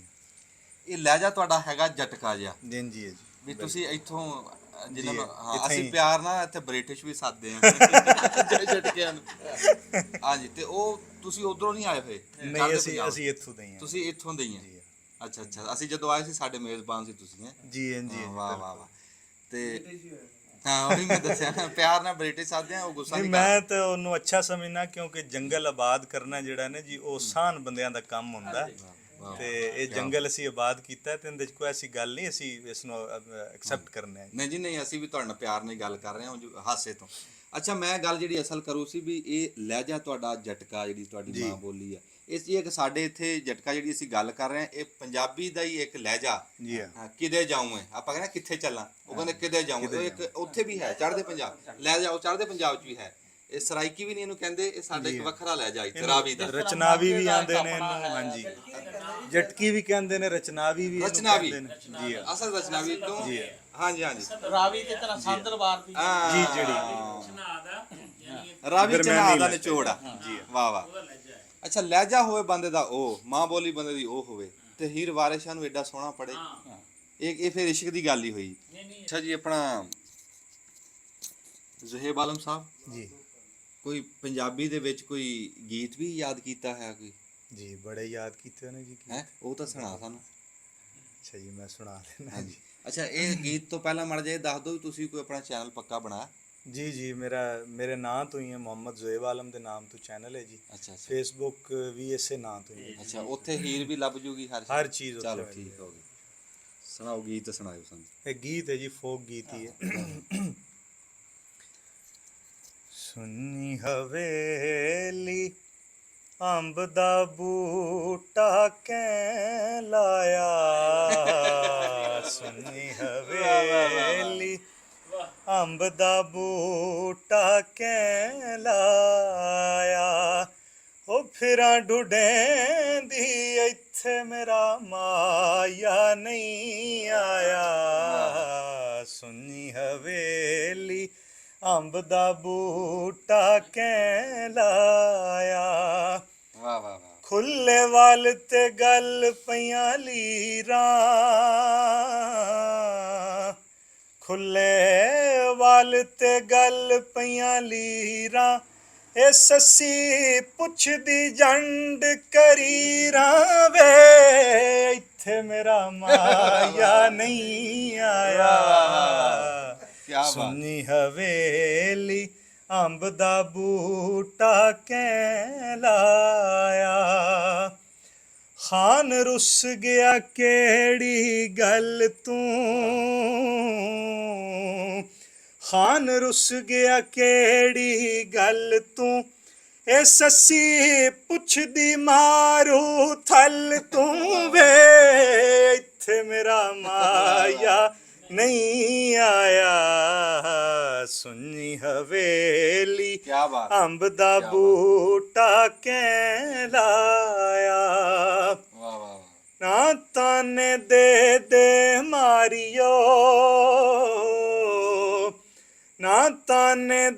Speaker 2: ਇਹ ਲਹਿਜਾ ਤੁਹਾਡਾ ਹੈਗਾ ਜਟਕਾ ਜਿਹਾ,
Speaker 4: ਜੀ ਜੀ,
Speaker 2: ਵੀ ਤੁਸੀਂ ਇੱਥੋਂ ਜਿਹਨਾਂ ਨੂੰ
Speaker 4: ਇੱਥੇ
Speaker 2: ਹਾਂ, ਅਸੀਂ
Speaker 4: ਹੀ।
Speaker 2: ਪਿਆਰ ਨਾਲ ਇੱਥੇ ਬ੍ਰਿਟਿਸ਼ ਵੀ ਸਾਦੇ ਆ ਜਟਕਿਆਂ ਨੂੰ। ਹਾਂਜੀ, ਤੇ ਉਹ ਤੁਸੀਂ ਉਧਰੋਂ ਨਹੀਂ ਆਏ ਹੋਏ?
Speaker 4: ਨਹੀਂ,
Speaker 2: ਚੜ੍ਹਦੇ
Speaker 4: ਅਸੀਂ
Speaker 2: ਪੰਜਾਬ।
Speaker 4: ਅਸੀਂ ਇੱਥੋਂ ਦੇ ਹੀ ਹਾਂ।
Speaker 2: ਤੁਸੀਂ ਇੱਥੋਂ ਦੇ ਹੀ ਆ? ਅੱਛਾ ਅੱਛਾ, ਅਸੀਂ ਜਦੋਂ ਆਏ ਸੀ ਸਾਡੇ ਮੇਜ਼ਬਾਨ ਸੀ ਤੁਸੀਂ, ਹੈ
Speaker 4: ਜੀ ਹਾਂ ਜੀ,
Speaker 2: ਵਾਹ ਵਾਹ ਵਾਹ। ਤੇ ਹਾਂ, ਉਹੀ ਮੈਂ ਦੱਸਿਆ ਨਾ, ਪਿਆਰ ਨਾਲ ਬ੍ਰਿਟਿਸ਼ ਸਾਦੇ ਆ, ਉਹ ਗੁੱਸਾ
Speaker 4: ਨਹੀਂ,
Speaker 2: ਨਹੀਂ
Speaker 4: ਮੈਂ ਤਾਂ ਉਹਨੂੰ ਅੱਛਾ ਸਮਝਣਾ, ਕਿਉਂਕਿ ਜੰਗਲ ਆਬਾਦ ਕਰਨਾ ਜਿਹੜਾ ਨੇ ਜੀ, ਉਹ ਆਸਾਨ ਬੰਦਿਆਂ ਦਾ ਕੰਮ ਹੁੰਦਾ, ਤੇ ਇਹ ਜੰਗਲ ਅਸੀਂ ਆਬਾਦ ਕੀਤਾ, ਤੇ ਇਹਦੇ 'ਚ ਕੋਈ ਐਸੀ ਗੱਲ ਨਹੀਂ, ਅਸੀਂ ਇਸ ਨੂੰ ਐਕਸੈਪਟ ਕਰਨਾ ਹੈ।
Speaker 2: ਨਹੀਂ ਜੀ ਨਹੀਂ, ਅਸੀਂ ਵੀ ਤੁਹਾਡੇ ਨਾਲ ਪਿਆਰ ਨਾਲ ਗੱਲ ਕਰ ਰਹੇ ਹਾਂ ਹਾਸੇ ਤੋਂ। ਅੱਛਾ, ਮੈਂ ਗੱਲ ਜਿਹੜੀ ਅਸਲ ਕਰੂ ਸੀ ਵੀ ਇਹ ਲਹਿਜਾ ਤੁਹਾਡਾ ਜਟਕਾ, ਜਿਹੜੀ ਤੁਹਾਡੀ ਮਾਂ ਬੋਲੀ ਆ, ਇਸ ਇਹ ਕਿ ਸਾਡੇ ਇੱਥੇ ਜਟਕਾ ਜਿਹੜੀ ਅਸੀਂ ਗੱਲ ਕਰ ਰਹੇ ਹਾਂ, ਇਹ ਪੰਜਾਬੀ ਦਾ ਹੀ ਇੱਕ ਲਹਿਜਾ।
Speaker 4: ਜੀ ਹਾਂ,
Speaker 2: ਕਿਤੇ ਜਾਊਂ ਹੈ, ਆਪਾਂ ਕਹਿੰਦੇ ਕਿੱਥੇ ਚੱਲਾਂ, ਉਹ ਕਹਿੰਦੇ ਕਿਤੇ ਜਾਊਂ। ਉਹ ਇੱਕ ਉੱਥੇ ਵੀ ਹੈ ਚੜ੍ਹਦੇ ਪੰਜਾਬ ਲਹਿਜਾ, ਉਹ ਚੜ੍ਹਦੇ ਪੰਜਾਬ 'ਚ ਵੀ ਹੈ। ਇਹ ਸਰਾਈਕੀ ਵੀ ਨਹੀਂ ਇਹਨੂੰ ਕਹਿੰਦੇ, ਇਹ ਸਾਡਾ ਇੱਕ ਵੱਖਰਾ ਲਹਿਜਾ ਹੈ, ਰਾਵੀ ਦਾ।
Speaker 4: ਰਚਨਾਵੀ ਵੀ ਆਂਦੇ ਨੇ ਇਹਨੂੰ, ਹਾਂਜੀ, ਜਟਕੀ ਵੀ ਕਹਿੰਦੇ ਨੇ, ਰਚਨਾਵੀ ਵੀ ਇਹਨੂੰ
Speaker 2: ਰਚਨਾਵੀ,
Speaker 4: ਕਹਿੰਦੇ ਨੇ। ਜੀ ਹਾਂ,
Speaker 2: ਅਸਲ ਰਚਨਾਵੀ ਤੋਂ। ਹਾਂਜੀ ਹਾਂਜੀ,
Speaker 3: ਰਾਵੀ ਦੀ ਤਰ੍ਹਾਂ ਸੰਦਰਬਾਰ ਦੀ
Speaker 4: ਜੀ, ਜਿਹੜੀ
Speaker 2: ਰਾਵੀ ਚਨਾ ਦਾ ਨਿਚੋੜ ਆ। ਜੀ ਵਾਹ ਵਾਹ। ਅੱਛਾ, ਲਹਿਜਾ ਹੋਵੇ ਬੰਦੇ ਦਾ, ਉਹ ਮਾਂ ਬੋਲੀ ਬੰਦੇ ਦੀ ਉਹ ਹੋਵੇ, ਤੇ ਹੀਰ ਵਾਰਿਸ ਸ਼ਾਹ ਨੂੰ ਐਡਾ ਸੋਹਣਾ ਪੜੇ। ਇਹ ਫਿਰ ਇਸ਼ਕ ਦੀ ਗੱਲ ਹੀ ਹੋਈ। ਅੱਛਾ ਜੀ, ਆਪਣਾ ਜ਼ੁਹੈਬ ਆਲਮ ਸਾਹਿਬ
Speaker 1: ਜੀ
Speaker 2: ਕੋਈ ਪੰਜਾਬੀ ਦੇ ਵਿੱਚ ਕੋਈ ਗੀਤ ਵੀ ਯਾਦ ਕੀਤਾ ਹੈ ਕੋਈ
Speaker 1: ਜੀ ਬੜੇ ਯਾਦ ਕੀਤੇ ਨੇ ਜੀ ਗੀਤ।
Speaker 2: ਹੈ? ਉਹ ਤਾਂ ਸੁਣਾ ਸਾਨੂੰ।
Speaker 1: ਅੱਛਾ ਜੀ ਮੈਂ ਸੁਣਾ ਦੇਣਾ
Speaker 2: ਹਾਂਜੀ।
Speaker 1: ਜੀ।
Speaker 2: ਅੱਛਾ, ਇਹ ਗੀਤ ਤੋਂ ਪਹਿਲਾਂ ਮਾੜਾ ਜਿਹਾ ਇਹ ਦੱਸ ਦਿਓ ਵੀ ਤੁਸੀਂ ਕੋਈ ਆਪਣਾ ਚੈਨਲ ਪੱਕਾ ਬਣਾਇਆ?
Speaker 1: ਜੀ ਜੀ ਮੇਰੇ ਨਾਂ ਤੋਂ ਹੀ ਹੈ, ਮੁਹੰਮਦ ਜ਼ੁਹੈਬ ਆਲਮ ਦੇ ਨਾਮ ਤੋਂ ਚੈਨਲ ਹੈ ਜੀ।
Speaker 2: ਅੱਛਾ ਅੱਛਾ
Speaker 1: ਫੇਸਬੁੱਕ ਵੀ ਇਸੇ ਨਾਂ ਤੋਂ ਹੀ ਹੈ।
Speaker 2: ਅੱਛਾ, ਉੱਥੇ ਹੀਰ ਵੀ ਲੱਭ ਜੂਗੀ
Speaker 1: ਹਰ ਚੀਜ਼ ਉੱਥੇ
Speaker 2: ਚਲੋ
Speaker 1: ਮਿਲ
Speaker 2: ਠੀਕ ਹੋ ਗਿਆ। ਸੁਣਾਓ ਗੀਤ, ਸੁਣਾਓ ਸਾਨੂੰ।
Speaker 1: ਇਹ ਗੀਤ ਹੈ ਜੀ, ਫੋਕ ਗੀਤ ਹੀ ਹੈ। ਸੁੰਨੀ ਹਵੇਲੀ ਅੰਬ ਦਾ ਬੂਟਾ ਕੈ ਲਾਇਆ, ਸੁੰਨੀ ਹਵੇਲੀ ਅੰਬ ਦਾ ਬੂਟਾ ਕੈ ਲਾਇਆ, ਉਹ ਫਿਰਾਂ ਢੁੱਡੇਂਦੀ ਇੱਥੇ ਮੇਰਾ ਮਾਇਆ ਨਹੀਂ ਆਇਆ, ਸੁੰਨੀ ਹਵੇਲੀ ਅੰਬ ਦਾ ਬੂਟਾ ਕੈ ਲਾਇਆ,
Speaker 2: ਵਾਹ ਵਾਹ ਵਾਹ।
Speaker 1: ਖੁੱਲੇ ਵੱਲ ਤੇ ਗੱਲ ਪਈਆਂ ਲੀਰਾਂ, ਖੁੱਲੇ ਵੱਲ ਤੇ ਗੱਲ ਪਈਆਂ ਲੀਰਾਂ, ਇਹ ਸੱਸੀ ਪੁੱਛਦੀ ਜੰਡ ਕਰੀਰਾਂ ਵੇ, ਇੱਥੇ ਮੇਰਾ ਮਾਇਆ ਨਹੀਂ ਆਇਆ,
Speaker 2: ਕਿਆ ਬਾਤ।
Speaker 1: ਸੁੰਨੀ ਹਵੇਲੀ ਅੰਬ ਦਾ ਬੂਟਾ ਕੈ ਲਾਇਆ, ਖਾਨ ਰੁੱਸ ਗਿਆ ਕਿਹੜੀ ਗੱਲ ਤੂੰ, ਖਾਨ ਰੁੱਸ ਗਿਆ ਕਿਹੜੀ ਗੱਲ ਤੂੰ, ਇਹ ਸੱਸੀ ਪੁੱਛਦੀ ਮਾਰੂ ਥਲ ਤੂੰ ਵੇ, ਇੱਥੇ ਮੇਰਾ ਮਾਇਆ ਨਹੀਂ ਆਇਆ, ਸੁੰਨੀ ਹਵੇਲੀ
Speaker 2: ਕਿਆ ਬਾਤ।
Speaker 1: ਅੰਬ ਦਾ ਬੂਟਾ ਕੈ ਲਾਇਆ,
Speaker 2: ਵਾਹ ਵਾਹ ਵਾਹ।
Speaker 1: ਨਾ ਤਾਨੇ ਦੇ ਮਾਰਿਓ, ਨਾ ਤਾਨੇ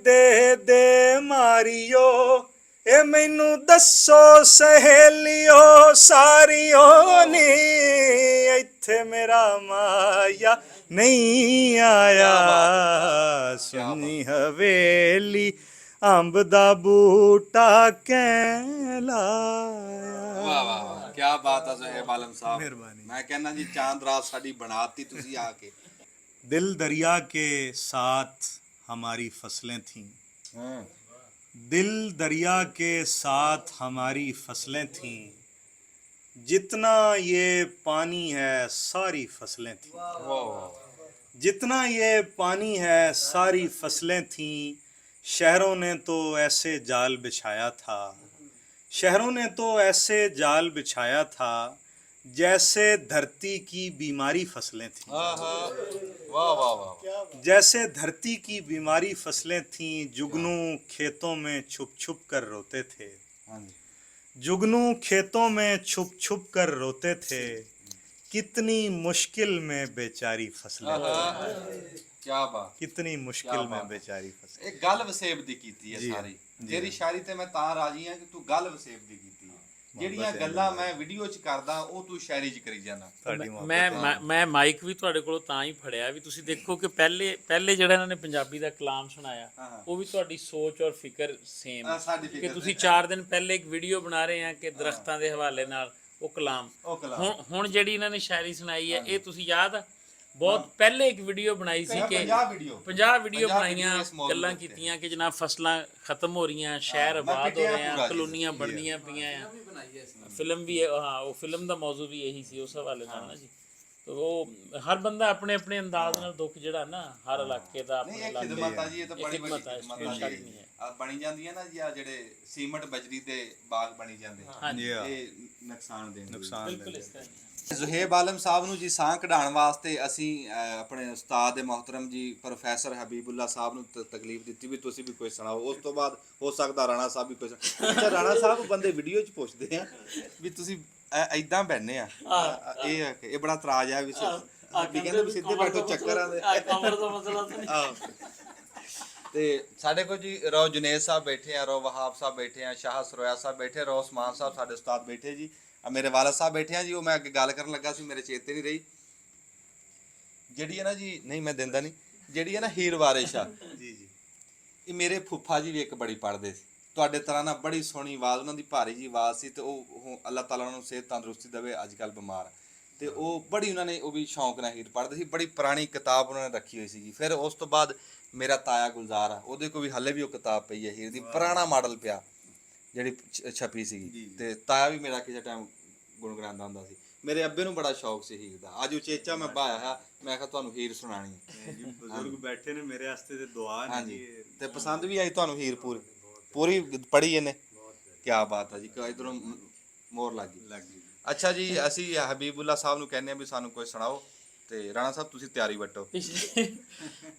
Speaker 1: ਦੇ ਮਾਰਿਓ, ਇਹ ਮੈਨੂੰ ਦੱਸੋ ਸਹੇਲਿਓ ਸਾਰਿਓ ਨੀ, ਇੱਥੇ ਮੇਰਾ ਮਾਇਆ ਨਹੀਂ ਆਇਆ, ਸੁੰਨੀ ਹਵੇਲੀ ਅੰਬ ਦਾ ਬੂਟਾ ਕੈ ਲਾਇਆ।
Speaker 2: ਵਾਹ ਵਾਹ ਵਾਹ, ਕਿਆ ਬਾਤ ਹੈ ਜ਼ੁਹੈਬ ਆਲਮ ਸਾਹਿਬ।
Speaker 1: ਮਿਹਰਬਾਨੀ।
Speaker 2: ਮੈਂ ਕਹਿੰਦਾ ਜੀ ਚਾਂਦ ਰਾਤ ਸਾਡੀ ਬਣਾਤੀ ਤੁਸੀਂ ਆ ਕੇ।
Speaker 1: दिल दरिया के साथ हमारी फसलें थीं,
Speaker 2: ਹਾਂ
Speaker 1: दिल दरिया के साथ हमारी फसलें थीं, जितना ये पानी है सारी फसलें थीं,
Speaker 2: ਵਾਹ ਵਾਹ।
Speaker 1: जितना ये पानी है सारी फसलें थीं, शहरों ने तो ऐसे जाल बिछाया था, शहरों ने तो ऐसे जाल बिछाया था, जैसे धरती की बीमारी फसलें थीं,
Speaker 2: ਆਹਾ, ਵਾਹ ਵਾਹ ਵਾਹ।
Speaker 1: जैसे धरती की बीमारी फसलें थीं, जुगनू खेतों में छुप छुप कर रोते थे,
Speaker 2: ਹਾਂਜੀ।
Speaker 1: जुगनू खेतों में छुप छुप कर रोते थे, कितनी मुश्किल में बेचारी फसलें थीं,
Speaker 2: ਆਹਾ, ਕਿਆ ਬਾਤ।
Speaker 1: कितनी मुश्किल
Speaker 2: क्या
Speaker 1: में
Speaker 2: बात।
Speaker 1: बेचारी फसलें।
Speaker 2: ਇਹ ਗੱਲ ਵਸੇਬ ਦੀ ਕੀਤੀ ਹੈ
Speaker 1: ਜੀ,
Speaker 2: ਸਾਰੀ।
Speaker 1: ਜੀ।
Speaker 2: ਤੇਰੀ ਸ਼ਾਇਰੀ ਤੇ ਮੈਂ ਤਾਂ ਰਾਜੀ ਹਾਂ ਕਿ ਤੂੰ ਗੱਲ ਵਸੇਬ ਦੀ ਕੀਤੀ ਹੈ। ਜਿਹੜੀਆਂ
Speaker 1: ਹੈ
Speaker 2: ਗੱਲਾਂ ਮੈਂ ਵੀਡੀਓ 'ਚ ਕਰਦਾ ਉਹ ਤੂੰ ਸ਼ਾਇਰੀ 'ਚ ਕਰੀ ਜਾਂਦਾ।
Speaker 1: ਤੁਹਾਡੀ ਮੁਹੱਬਤ
Speaker 5: ਮੈਂ ਮਾਈਕ ਵੀ ਤੁਹਾਡੇ ਕੋਲੋਂ ਤਾਂ ਹੀ ਫੜਿਆ ਵੀ ਤੁਸੀਂ ਦੇਖੋ ਕਿ ਪਹਿਲੇ ਜਿਹੜਾ ਇਹਨਾਂ ਨੇ ਪੰਜਾਬੀ ਦਾ ਕਲਾਮ ਸੁਣਾਇਆ
Speaker 2: ਹਾਂ।
Speaker 5: ਉਹ ਵੀ ਤੁਹਾਡੀ ਸੋਚ ਔਰ ਫਿਕਰ ਸੇਮ
Speaker 2: ਸਾਡੀ
Speaker 5: ਕਿ
Speaker 2: ਫਿਕਰ
Speaker 5: ਤੁਸੀਂ 4 ਦਿਨ ਪਹਿਲੇ ਇੱਕ ਵੀਡੀਓ ਬਣਾ ਰਹੇ ਆ ਕਿ ਦਰਖਤਾਂ ਦੇ ਹਵਾਲੇ ਨਾਲ ਉਹ ਕਲਾਮ
Speaker 2: ਉਹ ਕਲਾਮ।
Speaker 5: ਹੁਣ ਜਿਹੜੀ ਇਹਨਾਂ ਨੇ ਸ਼ਾਇਰੀ ਸੁਣਾਈ ਹੈ ਇਹ ਤੁਸੀਂ ਯਾਦ ਆ ਬਹੁਤ ਪਹਿਲੇ ਇੱਕ ਵੀਡੀਓ ਬਣਾਈ ਸੀ ਕਿ
Speaker 2: 50 ਵੀਡੀਓ
Speaker 5: 50 ਵੀਡੀਓ
Speaker 2: 50
Speaker 5: ਬਣਾਈਆਂ
Speaker 2: ਇਸ ਮੌਜੂਦ
Speaker 5: ਗੱਲਾਂ
Speaker 2: ਉੱਤੇ।
Speaker 5: ਕੀਤੀਆਂ ਕਿ ਜਨਾਬ ਫਸਲਾਂ ਖਤਮ ਹੋ ਰਹੀਆਂ ਸ਼ਹਿਰ
Speaker 2: ਮੈਂ
Speaker 5: ਆਬਾਦ ਹੋ
Speaker 2: ਪਿੱਟਿਆ
Speaker 5: ਰਹੇ
Speaker 2: ਪੂਰਾ
Speaker 5: ਆ
Speaker 2: ਜੀ।
Speaker 5: ਕਲੋਨੀਆਂ ਬਣਦੀਆਂ ਪਈਆਂ ਆ ਫਿਲਮ ਵੀ ਹਾਂ ਉਹ ਫਿਲਮ ਦਾ ਮੌਜੂ ਵੀ ਇਹੀ ਸੀ ਉਸ ਹਵਾਲੇ ਨਾਲ ਨਾ ਜੀ ਤੋ ਉਹ ਹਰ ਬੰਦਾ ਆਪਣੇ ਆਪਣੇ ਅੰਦਾਜ਼ ਨਾਲ ਦੁੱਖ ਜਿਹੜਾ ਨਾ ਹਰ ਇਲਾਕੇ ਦਾ
Speaker 2: ਨਹੀਂ
Speaker 5: ਆਪਣੇ
Speaker 2: ਇਹ ਖਿਦਮਤ ਆ ਜੀ, ਇਹ ਤਾਂ
Speaker 5: ਇਹ
Speaker 2: ਬੜੀ
Speaker 5: ਖਿਦਮਤ
Speaker 2: ਵੱਡੀ
Speaker 5: ਆ,
Speaker 2: ਖਿਦਮਤ
Speaker 5: ਕੋਈ
Speaker 2: ਆ
Speaker 5: ਸ਼ੱਕ
Speaker 2: ਜੀ।
Speaker 5: ਨਹੀਂ ਹੈ।
Speaker 2: ਆ ਬਣੀ ਜਾਂਦੀਆਂ ਨਾ ਜੀ ਆ ਜਿਹੜੇ ਸੀਮਟ ਬਜਰੀ ਦੇ ਬਾਗ ਬਣੀ ਜਾਂਦੇ
Speaker 5: ਹਾਂਜੀ
Speaker 2: ਇਹ ਨੁਕਸਾਨ ਦੇਣ
Speaker 1: ਨੁਕਸਾਨ
Speaker 5: ਬਿਲਕੁਲ ਇਸ ਤਰ੍ਹਾਂ ਹੀ ਹੈ।
Speaker 2: ਜ਼ੁਹੈਬ ਆਲਮ ਸਾਹਿਬ ਨੂੰ ਜੀ ਸਾਹ ਕਢਾਉਣ ਵਾਸਤੇ ਅਸੀਂ ਆਪਣੇ ਉਸਤਾਦ ਦੇ ਮੁਹਤਰਮ ਜੀ ਪ੍ਰੋਫੈਸਰ ਹਬੀਬੁੱਲਾ ਸਾਹਿਬ ਨੂੰ ਤਕਲੀਫ ਦਿੱਤੀ ਵੀ ਤੁਸੀਂ ਵੀ ਕੋਈ ਸੁਣਾਓ। ਉਸ ਤੋਂ ਬਾਅਦ ਹੋ ਸਕਦਾ ਰਾਣਾ ਸਾਹਿਬ ਵੀ ਕੋਈ ਅੱਛਾ ਰਾਣਾ ਸਾਹਿਬ ਬੰਦੇ ਵੀਡੀਓ 'ਚ ਪੁੱਛਦੇ ਆ ਵੀ ਤੁਸੀਂ ਐਦਾਂ ਬੈਠਨੇ ਆ ਇਹ ਬੜਾ ਇਤਰਾਜ਼ ਆ ਵੀ ਵੀ ਕਹਿੰਦੇ ਵੀ ਸਿੱਧੇ ਬੈਠੋ ਚੱਕਰਾਂ ਦੇ
Speaker 5: ਕਮਰ ਦਾ ਮਸਲਾ ਤਾਂ ਨਹੀਂ
Speaker 2: ਆਹੋ। ਤੇ ਸਾਡੇ ਕੋਲ ਜੀ ਰੋ ਜੁਨੇਦ ਸਾਹਿਬ ਬੈਠੇ ਆ, ਰੋ ਵਹਾਬ ਸਾਹਿਬ ਬੈਠੇ ਆ, ਸ਼ਾਹ ਸਰੋਇਆ ਸਾਹਿਬ ਬੈਠੇ, ਰੋ ਉਸਮਾਨ ਸਾਹਿਬ ਸਾਡੇ ਉਸਤਾਦ ਬੈਠੇ ਜੀ, ਆ ਮੇਰੇ ਵਾਲਦ ਸਾਹਿਬ ਬੈਠੇ ਆ ਜੀ। ਉਹ ਮੈਂ ਅੱਗੇ ਗੱਲ ਕਰਨ ਲੱਗਾ ਸੀ ਮੇਰੇ ਚੇਤੇ ਨਹੀਂ ਰਹੀ। ਜਿਹੜੀ ਹੈ ਨਾ ਜੀ, ਨਹੀਂ ਮੈਂ ਦਿੰਦਾ ਨਹੀਂ, ਜਿਹੜੀ ਹੈ ਨਾ ਹੀਰ ਵਾਰਿਸ਼ ਆ
Speaker 1: ਜੀ ਜੀ
Speaker 2: ਇਹ ਮੇਰੇ ਫੁੱਫਾ ਜੀ ਵੀ ਇੱਕ ਬੜੀ ਪੜ੍ਹਦੇ ਸੀ ਤੁਹਾਡੇ ਤਰ੍ਹਾਂ ਨਾਲ, ਬੜੀ ਸੋਹਣੀ ਆਵਾਜ਼, ਉਹਨਾਂ ਦੀ ਭਾਰੀ ਜੀ ਆਵਾਜ਼ ਸੀ, ਤੇ ਉਹ ਅੱਲਾਹ ਤਾਲਾ ਉਹਨਾਂ ਨੂੰ ਸਿਹਤ ਤੰਦਰੁਸਤੀ ਦੇਵੇ, ਅੱਜ ਕੱਲ੍ਹ ਬਿਮਾਰ। ਤੇ ਉਹ ਬੜੀ ਉਹਨਾਂ ਨੇ ਉਹ ਵੀ ਸ਼ੌਂਕ ਨਾਲ ਹੀਰ ਪੜ੍ਹਦੇ ਸੀ, ਬੜੀ ਪੁਰਾਣੀ ਕਿਤਾਬ ਉਹਨਾਂ ਨੇ ਰੱਖੀ ਹੋਈ ਸੀਗੀ। ਫਿਰ ਉਸ ਤੋਂ ਬਾਅਦ ਮੇਰਾ ਤਾਇਆ ਗੁਲਜ਼ਾਰ ਆ, ਉਹਦੇ ਕੋਲ ਵੀ ਹਾਲੇ ਵੀ ਉਹ ਕਿਤਾਬ ਪਈ ਹੈ ਹੀਰ ਦੀ, ਪੁਰਾਣਾ ਮਾਡਲ ਪਿਆ ਜਿਹੜੀ ਛਪੀ ਸੀਗੀ। ਤੇ ਤਾਇਆ ਵੀ ਮੇਰਾ ਕਿਸੇ ਟਾਈਮ ਗੁਣਗੁਣਾਉਂਦਾ ਹੁੰਦਾ ਸੀ। ਮੇਰੇ ਅੱਬੇ ਨੂੰ ਬੜਾ ਸ਼ੌਕ ਸੀ ਹੀਰ ਦਾ। ਅੱਜ ਉਚੇਚਾ ਮੈਂ ਬਾਇਆ ਹੈ, ਮੈਂ ਕਿਹਾ ਤੁਹਾਨੂੰ ਹੀਰ ਸੁਣਾਣੀ ਹੈ।
Speaker 1: ਜੀ ਬਜ਼ੁਰਗ ਬੈਠੇ ਨੇ ਮੇਰੇ ਵਾਸਤੇ ਤੇ ਦੁਆ ਨੇ
Speaker 2: ਹਾਂਜੀ,
Speaker 1: ਜੀ।
Speaker 2: ਤੇ ਪਸੰਦ ਵੀ ਆਈ ਤੁਹਾਨੂੰ ਹੀਰ ਪੂਰੀ ਪੜ੍ਹੀ ਇਹਨੇ? ਕੀ ਬਾਤ ਹੈ ਜੀ, ਇਧਰੋਂ ਮੋਹਰ ਲੱਗ ਗਈ। ਅੱਛਾ ਜੀ, ਅਸੀਂ ਹਬੀਬੁੱਲਾ ਸਾਹਿਬ ਨੂੰ ਕਹਿੰਦੇ ਆ ਵੀ ਸਾਨੂੰ ਕੋਈ ਸੁਣਾਓ, ਤੇ ਰਾਣਾ ਸਾਹਿਬ ਤੁਸੀਂ ਤਿਆਰੀ ਵੱਟੋ।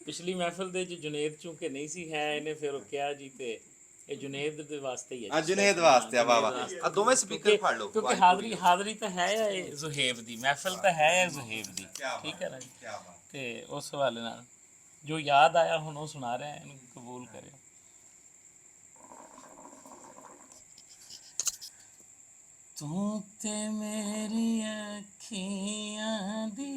Speaker 5: ਪਿਛਲੀ ਮਹਿਫਿਲ ਦੇ ਚ ਜੁਨੇਦ ਚੂੰਕਿ ਨਹੀਂ ਸੀ ਹੈ, ਇਹਨੇ ਫਿਰ ਉਹ ਕਿਹਾ ਜੀ, ਤੇ ਇਹ ਜੁਨੇਦ ਦੇ ਵਾਸਤੇ ਹੀ ਹੈ।
Speaker 2: ਜੁਨੇਦ ਵਾਸਤੇ ਆ, ਵਾਹ ਵਾਹ। ਆ ਦੋਵੇਂ ਸਪੀਕਰ ਫੜ ਲਓ,
Speaker 5: ਕਿਉਂਕਿ ਹਾਜ਼ਰੀ ਤਾਂ ਹੈ ਇਹ ਜ਼ੁਹੇਬ ਦੀ, ਮਹਿਫਿਲ ਤਾਂ ਹੈ ਇਹ ਜ਼ੁਹੇਬ ਦੀ, ਠੀਕ ਹੈ ਨਾ ਜੀ।
Speaker 2: ਕੀ ਬਾਤ।
Speaker 5: ਤੇ ਉਸ ਹਵਾਲੇ ਨਾਲ ਜੋ ਯਾਦ ਆਇਆ ਹੁਣ ਉਹ ਸੁਣਾ ਰਿਹਾ, ਇਹਨੂੰ ਕਬੂਲ ਕਰਿਓ। ਤੂੰ ਤੇ ਮੇਰੀ ਅੱਖੀਆਂ ਦੀ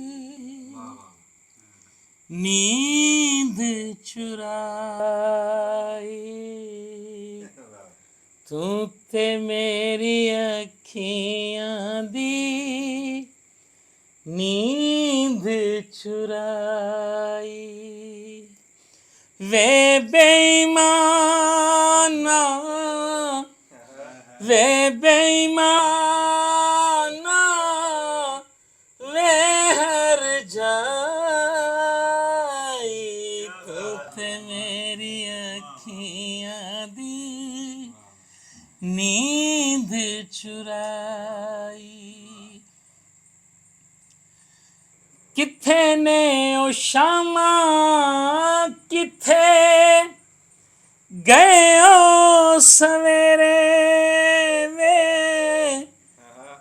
Speaker 5: ਨੀਂਦ ਚੁਰਾਈ, ਤੂੰ ਤੇ ਮੇਰੀ ਅੱਖੀਆਂ ਦੀ ਨੀਂਦ ਚੁਰਾਈ, ਵੇ ਬੇਈਮਾਨਾ ਵੇ ਬੇਈਮਾਨਾ ਵੇ ਹਰ ਜਾਈ, ਤੂੰ ਤੇ ਮੇਰੀ ਅੱਖੀਆਂ ਦੀ ਨੀਂਦ ਚੁਰਾਈ। ਕਿੱਥੇ ਨੇ ਉਹ ਸ਼ਾਮਾਂ, ਕਿੱਥੇ ਗਏ ਉਹ ਸਵੇਰੇ ਵੇ,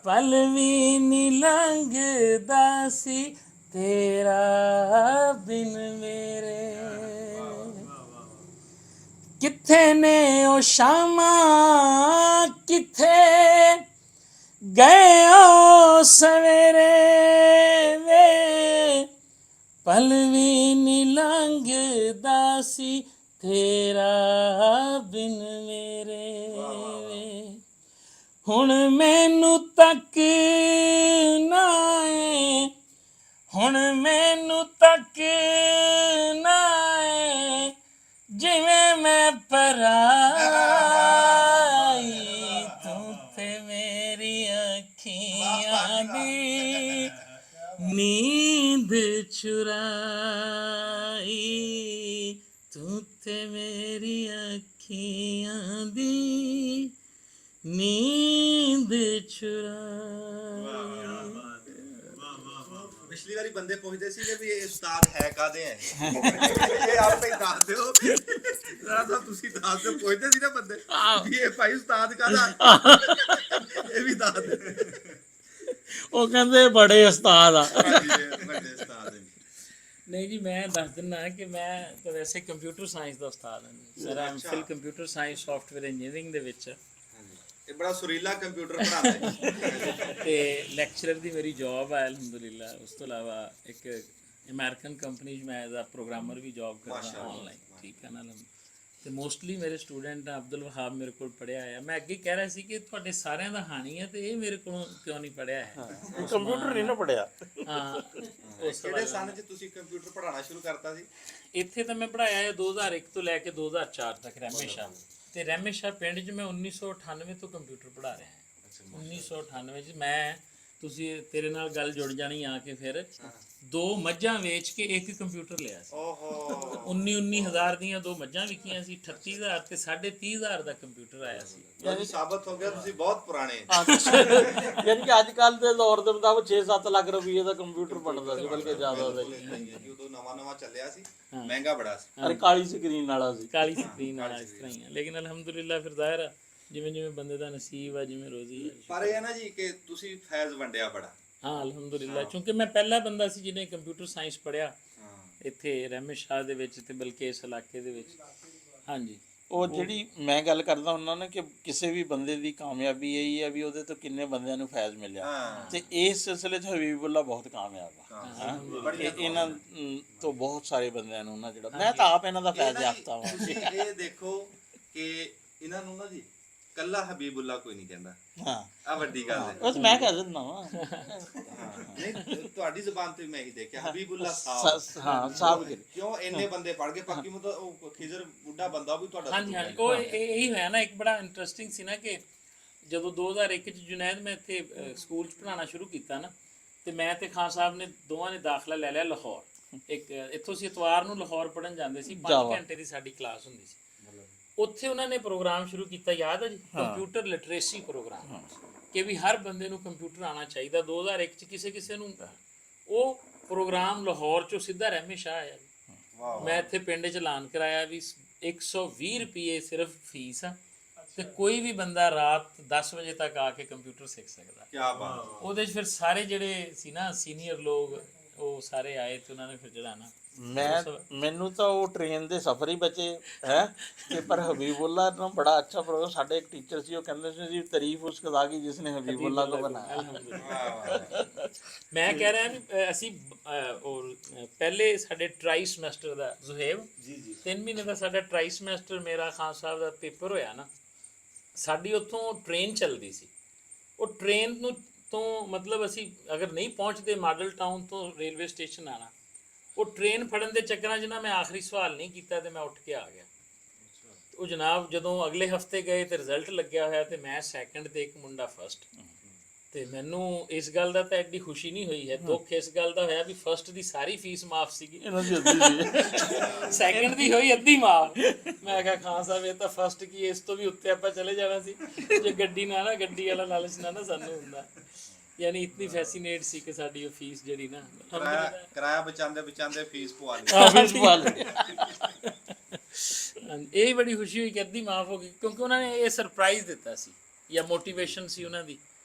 Speaker 5: ਪਲ ਵੀ ਨੀ ਲੰਘਦਾ ਸੀ ਤੇਰਾ ਬਿਨ ਮੇਰੇ। ਕਿੱਥੇ ਨੇ ਉਹ ਸ਼ਾਮਾਂ, ਕਿੱਥੇ ਗਏ ਉਹ ਸਵੇਰੇ ਵੇ, ਪਲ ਵੀ ਨੀ ਲੰਘਦਾ ਸੀ ਤੇਰਾ ਬਿਨ ਮੇਰੇ। ਹੁਣ ਮੈਨੂੰ ਤੱਕ ਨਾ ਏ, ਹੁਣ ਮੈਨੂੰ ਤੱਕ ਨਾ ਏ, ਜਿਵੇਂ ਮੈਂ ਪਰਾਈ, ਤੂੰ ਤੇ ਮੇਰੀ ਅੱਖੀਆਂ ਦੀ ਨੀਂਦ ਚੁਰਾਈ, ਤੂੰ ਤੇ ਮੇਰੀ ਅੱਖੀਆਂ ਦੀ ਨੀਂਦ ਚੁਰਾਈ।
Speaker 2: ਪਿਛਲੀ ਵਾਰੀ ਬੰਦੇ ਪੁੱਛਦੇ ਸੀਗੇ ਵੀ ਇਹ ਉਸਤਾਦ ਹੈ ਕਾਦੇ ਹੈ, ਇਹ ਆਪੇ ਹੀ ਦੱਸ ਦਿਓ। ਰਾਣਾ ਸਾਹਿਬ ਤੁਸੀਂ ਦੱਸ ਦਿਓ, ਪੁੱਛਦੇ ਸੀ ਨਾ ਬੰਦੇ ਵੀ ਇਹ ਭਾਈ ਉਸਤਾਦ ਕਾਦਾ, ਇਹ ਵੀ ਦੱਸ ਦਿਓ।
Speaker 5: ਉਹ ਕਹਿੰਦੇ ਬੜੇ ਉਸਤਾਦ ਆ।
Speaker 2: ਵੱਡੇ ਉਸਤਾਦ ਨੇ।
Speaker 5: ਨਹੀਂ ਜੀ, ਮੈਂ ਦੱਸ ਦਿੰਦਾ ਕਿ ਮੈਂ ਤਾਂ ਵੈਸੇ ਕੰਪਿਊਟਰ ਸਾਇੰਸ ਦਾ ਉਸਤਾਦ ਹਾਂ sir. M Phil computer science software engineering ਦੇ ਵਿੱਚ,
Speaker 2: ਇਹ ਬੜਾ ਸੁਰੀਲਾ ਕੰਪਿਊਟਰ ਪੜ੍ਹਾਉਂਦਾ ਹੈ।
Speaker 5: ਤੇ ਲੈਕਚਰਰ ਦੀ ਮੇਰੀ ਜੌਬ ਹੈ ਅਲਹਮਦੁਲਿਲਾ। ਉਸ ਤੋਂ ਇਲਾਵਾ ਇੱਕ ਅਮਰੀਕਨ ਕੰਪਨੀ 'ਚ ਮੈਂ ਐਜ਼ ਅ ਪ੍ਰੋਗਰਾਮਰ ਵੀ ਜੌਬ ਕਰਦਾ ਆਨਲਾਈਨ, ਠੀਕ ਹੈ ਨਾ। ਤੇ ਮੋਸਟਲੀ ਮੇਰੇ ਸਟੂਡੈਂਟ ਅਬਦੁਲ ਵਹਾਬ ਮੇਰੇ ਕੋਲ ਪੜ੍ਹਿਆ ਆ। ਮੈਂ ਅੱਗੇ ਕਹਿ ਰਿਹਾ ਸੀ ਕਿ ਤੁਹਾਡੇ ਸਾਰਿਆਂ ਦਾ ਹਾਣੀ ਹੈ, ਤੇ ਇਹ ਮੇਰੇ ਕੋਲੋਂ ਕਿਉਂ ਨਹੀਂ ਪੜ੍ਹਿਆ ਹੈ।
Speaker 3: ਕੰਪਿਊਟਰ ਨਹੀਂ ਨਾ ਪੜਿਆ।
Speaker 5: ਹਾਂ,
Speaker 2: ਕਿਹੜੇ ਸਾਲ 'ਚ ਤੁਸੀਂ ਕੰਪਿਊਟਰ ਪੜ੍ਹਾਉਣਾ ਸ਼ੁਰੂ ਕਰਤਾ ਸੀ?
Speaker 5: ਇੱਥੇ ਤਾਂ ਮੈਂ ਪੜ੍ਹਾਇਆ ਹੈ 2001 ਤੋਂ ਲੈ ਕੇ 2004 ਤੱਕ ਰਹਿਮੇਸ਼ਾ। ਤੇ ਰਹਿਮੇਸ਼ਾ ਪਿੰਡ 'ਚ ਮੈਂ 1998 ਤੋਂ ਕੰਪਿਊਟਰ ਪੜ੍ਹਾ ਰਿਹਾ ਹਾਂ। 1998 'ਚ ਮੈਂ, ਤੁਸੀਂ ਤੇਰੇ ਨਾਲ ਗੱਲ ਜੁੜ ਜਾਣੀ ਆ ਕੇ, ਫਿਰ 2 ਮੱਝਾਂ ਵੇਚ ਕੇ ਇੱਕ ਕੰਪਿਊਟਰ ਲਿਆ ਸੀ।
Speaker 2: ਓਹੋ,
Speaker 5: 19,000 ਦੀਆਂ 2 ਮੱਝਾਂ ਵਿਕੀਆਂ ਸੀ, 38,000 ਤੇ 30,500 ਦਾ ਕੰਪਿਊਟਰ ਆਇਆ ਸੀ।
Speaker 2: ਯਾਨੀ ਸਾਬਤ ਹੋ ਗਿਆ ਤੁਸੀਂ ਬਹੁਤ ਪੁਰਾਣੇ।
Speaker 3: ਯਾਨੀ ਕਿ ਅੱਜ ਕੱਲ ਦੇ ਦੌਰ ਦੇ ਮੁਤਾਬਕ 6-7 ਲੱਖ ਰੁਪਏ ਦਾ ਕੰਪਿਊਟਰ ਬਣਦਾ ਸੀ, ਬਲਕਿ ਜ਼ਿਆਦਾ ਦਾ ਜੀ।
Speaker 2: ਉਦੋਂ ਨਵਾਂ ਚੱਲਿਆ ਸੀ, ਮਹਿੰਗਾ ਬੜਾ ਸੀ।
Speaker 3: ਅਰੇ ਕਾਲੀ ਸਕਰੀਨ ਵਾਲਾ ਸੀ।
Speaker 5: ਕਾਲੀ ਸਕਰੀਨ ਵਾਲਾ ਇਸ ਤਰ੍ਹਾਂ ਹੀ ਹੈ। ਲੇਕਿਨ ਅਲਹਮਦੁਲਿਲਾ ਫਿਰ ਜ਼ਾਹਿਰ ਆ, ਜਿਵੇਂ ਜਿਵੇਂ ਬੰਦੇ ਦਾ ਨਸੀਬ ਆ, ਜਿਵੇਂ ਰੋਜ਼ੀ ਹੈ।
Speaker 2: ਪਰ ਇਹ ਹੈ ਨਾ ਜੀ ਕਿ ਤੁਸੀਂ ਫੈਜ਼ ਵੰਡਿਆ ਬੜਾ।
Speaker 5: ਹਾਂ ਅਲਹਮਦੁਲਿਲਾ, ਕਿਉਂਕਿ ਮੈਂ ਪਹਿਲਾ ਬੰਦਾ ਸੀ ਜਿਹਨੇ ਕੰਪਿਊਟਰ ਸਾਇੰਸ ਪੜ੍ਹਿਆ ਇੱਥੇ ਰਹਿਮਤ ਸ਼ਾਹ ਦੇ ਵਿੱਚ, ਤੇ ਬਲਕਿ ਇਸ ਇਲਾਕੇ ਦੇ ਵਿੱਚ। ਹਾਂਜੀ,
Speaker 3: ਉਹ ਜਿਹੜੀ ਮੈਂ ਗੱਲ ਕਰਦਾ ਹੁੰਦਾ ਨਾ ਕਿ ਕਿਸੇ ਵੀ ਬੰਦੇ ਦੀ ਕਾਮਯਾਬੀ ਇਹੀ ਹੈ ਵੀ ਉਹਦੇ ਤੋਂ ਕਿੰਨੇ ਬੰਦਿਆਂ ਨੂੰ ਫੈਜ਼ ਮਿਲਿਆ, ਤੇ ਇਸ ਸਿਲਸਿਲੇ 'ਚ ਹਬੀਬੁੱਲਾ ਬਹੁਤ ਕਾਮਯਾਬ ਆ। ਇਹਨਾਂ ਤੋਂ ਬਹੁਤ ਸਾਰੇ ਬੰਦਿਆਂ ਨੂੰ ਨਾ ਜਿਹੜਾ ਮੈਂ ਤਾਂ ਆਪ ਇਹਨਾਂ ਦਾ ਫੈਜ਼ ਯਾਫਤਾ ਵਾਂ।
Speaker 2: ਤੁਸੀਂ ਇਹ ਦੇਖੋ ਕਿ ਇਹਨਾਂ ਨੂੰ ਨਾ ਜੀ ਕੱਲਾ ਹਬੀਬੁੱਲਾ ਕੋਈ ਨਹੀਂ ਕਹਿੰਦਾ,
Speaker 3: ਹਾਂ
Speaker 2: ਆ ਵੱਡੀ ਗੱਲ ਹੈ।
Speaker 3: ਉਹ ਤਾਂ ਮੈਂ ਕਹਿ ਦਿੰਦਾ ਵਾਂ।
Speaker 2: ਨਹੀਂ ਤੁਹਾਡੀ ਜ਼ੁਬਾਨ ਤੇ ਮੈਂ ਹੀ ਦੇਖਿਆ ਹਬੀਬੁੱਲਾ
Speaker 3: ਹਾਂ ਸਾਫ ਕਰ
Speaker 2: ਕਿਉਂ ਇੰਨੇ ਬੰਦੇ ਪੜ ਗਏ, ਬਾਕੀ ਮਤਲਬ ਉਹ ਖਿਜ਼ਰ ਬੁੱਢਾ ਬੰਦਾ ਵੀ ਤੁਹਾਡਾ
Speaker 5: ਹਾਂਜੀ ਹਾਂਜੀ ਉਹ ਇਹੀ ਹੋਇਆ ਨਾ। ਇੱਕ ਬੜਾ ਇੰਟਰਸਟਿੰਗ ਸੀ ਨਾ ਕਿ ਜਦੋਂ 2001 ਚ ਜੁਨੈਦ ਮੈਂ ਇੱਥੇ ਸਕੂਲ 'ਚ ਪੜ੍ਹਾਉਣਾ ਸ਼ੁਰੂ ਕੀਤਾ ਨਾ, ਤੇ ਮੈਂ ਤੇ ਖਾਨ ਸਾਹਿਬ ਨੇ ਦੋਵਾਂ ਨੇ ਦਾਖਲਾ ਲੈ ਲਿਆ ਲਾਹੌਰ। ਇੱਕ ਇੱਥੋਂ ਅਸੀਂ ਇਤਵਾਰ ਨੂੰ ਲਾਹੌਰ ਪੜ੍ਹਨ ਜਾਂਦੇ ਸੀ, 5 ਘੰਟੇ ਦੀ ਸਾਡੀ ਕਲਾਸ ਹੁੰਦੀ ਸੀ। ਉੱਥੇ ਉਹਨਾਂ ਨੇ ਪ੍ਰੋਗਰਾਮ ਸ਼ੁਰੂ ਕੀਤਾ, ਯਾਦ ਹੈ ਜੀ, ਕੰਪਿਊਟਰ ਲਿਟਰੇਸੀ ਪ੍ਰੋਗਰਾਮ, ਕਿ ਵੀ ਹਰ ਬੰਦੇ ਨੂੰ ਕੰਪਿਊਟਰ ਆਉਣਾ ਚਾਹੀਦਾ। 2001 ਚ ਕਿਸੇ ਨੂੰ ਉਹ ਪ੍ਰੋਗਰਾਮ ਲਾਹੌਰ ਚੋਂ ਸਿੱਧਾ ਰਹਿਮੇ ਸ਼ਾਹ ਆਇਆ ਜੀ। ਮੈਂ ਇੱਥੇ ਪਿੰਡ 'ਚ ਐਲਾਨ ਕਰਾਇਆ ਵੀ 120 ਰੁਪਏ ਸਿਰਫ ਫੀਸ ਆ, ਤੇ ਕੋਈ ਵੀ ਬੰਦਾ ਰਾਤ 10 ਵਜੇ ਤੱਕ ਆ ਕੇ ਕੰਪਿਊਟਰ ਸਿੱਖ ਸਕਦਾ।
Speaker 2: ਕੀ ਬਾਤ।
Speaker 5: ਉਹਦੇ 'ਚ ਫਿਰ ਸਾਰੇ ਜਿਹੜੇ ਸੀ ਨਾ ਸੀਨੀਅਰ ਲੋਕ ਉਹ ਸਾਰੇ ਆਏ, ਤੇ ਉਹਨਾਂ ਨੇ ਫਿਰ ਜਿਹੜਾ ਨਾ
Speaker 3: ਮੈਨੂੰ ਤਾਂ ਉਹ ਟ੍ਰੇਨ ਦੇ ਸਫ਼ਰ ਹੀ ਬਚੇ ਹੈ। ਤੇ ਪਰ ਹਬੀਬੁੱਲਾ ਨੂੰ ਬੜਾ ਅੱਛਾ ਪ੍ਰੋਗਰਾਮ, ਸਾਡੇ ਇੱਕ ਟੀਚਰ ਸੀ ਉਹ ਕਹਿੰਦੇ ਸੀ ਜੀ ਤਾਰੀਫ ਉਸ ਕਦਾ ਕੀ ਜਿਸਨੇ ਹਬੀਬੁੱਲਾ को बनाया।
Speaker 5: ਮੈਂ ਕਹਿ ਰਿਹਾ ਵੀ ਅਸੀਂ ਪਹਿਲੇ ਸਾਡੇ ਟਰਾਈ ਸਮੈਸਟਰ ਦਾ ਜ਼ੁਹੇਬ ਜੀ 3 ਮਹੀਨੇ ਦਾ ਸਾਡਾ ਟਰਾਈ ਸਮੈਸਟਰ ਮੇਰਾ ਖਾਨ ਸਾਹਿਬ ਦਾ ਪੇਪਰ ਹੋਇਆ ਨਾ, ਸਾਡੀ ਉੱਥੋਂ ਟ੍ਰੇਨ ਚੱਲਦੀ ਸੀ। ਉਹ ਟ੍ਰੇਨ ਨੂੰ ਤੋਂ ਮਤਲਬ ਅਸੀਂ ਅਗਰ ਨਹੀਂ ਪਹੁੰਚਦੇ ਮਾਡਲ ਟਾਊਨ ਤੋਂ ਰੇਲਵੇ ਸਟੇਸ਼ਨ ਆਣਾ, ਉਹ ਟ੍ਰੇਨ ਫੜਨ ਦੇ ਚੱਕਰਾਂ 'ਚ ਨਾ ਮੈਂ ਆਖਰੀ ਸਵਾਲ ਨਹੀਂ ਕੀਤਾ ਤੇ ਮੈਂ ਉੱਠ ਕੇ ਆ ਗਿਆ। ਉਹ ਜਨਾਬ ਜਦੋਂ ਅਗਲੇ ਹਫਤੇ ਗਏ ਤੇ ਰਿਜ਼ਲਟ ਲੱਗਿਆ ਹੋਇਆ ਤੇ ਮੈਂ ਸੈਕੰਡ ਤੇ ਇੱਕ ਮੁੰਡਾ ਫਸਟ। ਤੇ ਮੈਨੂੰ ਇਸ ਗੱਲ ਦਾ ਤਾਂ ਐਡੀ ਖੁਸ਼ੀ ਨਹੀਂ ਹੋਈ ਹੈ, ਦੁੱਖ ਇਸ ਗੱਲ ਦਾ ਹੋਇਆ ਵੀ ਫਸਟ ਦੀ ਸਾਰੀ ਫੀਸ ਮਾਫ ਸੀਗੀ, ਸੈਕੰਡ ਦੀ ਹੋਈ ਅੱਧੀ ਮਾਫ। ਮੈਂ ਕਿਹਾ ਖਾਨ ਸਾਹਿਬ ਇਹ ਤਾਂ ਫਸਟ ਕੀ, ਇਸ ਤੋਂ ਵੀ ਉੱਤੇ ਆਪਾਂ ਚਲੇ ਜਾਣਾ ਸੀ ਜੇ ਗੱਡੀ ਨਾ ਗੱਡੀ ਵਾਲਾ ਲਾਲਚ ਨਾ ਸਾਨੂੰ ਹੁੰਦਾ। ਯਾਨੀ ਇਤਨੀ ਫੈਸੀਨੇਟ ਸੀ ਕਿ ਸਾਡੀ ਉਹ ਫੀਸ ਜਿਹੜੀ ਨਾ
Speaker 2: ਕਿਰਾਇਆ ਬਚਾਉਂਦੇ ਫੀਸ ਪਵਾ ਲਈ।
Speaker 5: ਇਹ ਬੜੀ ਖੁਸ਼ੀ ਹੋਈ ਕਿ ਅੱਧੀ ਮਾਫ ਹੋ ਗਈ, ਕਿਉਂਕਿ ਉਹਨਾਂ ਨੇ ਇਹ ਸਰਪ੍ਰਾਈਜ਼ ਦਿੱਤਾ ਸੀ ਜਾਂ ਮੋਟੀਵੇਸ਼ਨ ਸੀ ਉਹਨਾਂ ਦੀ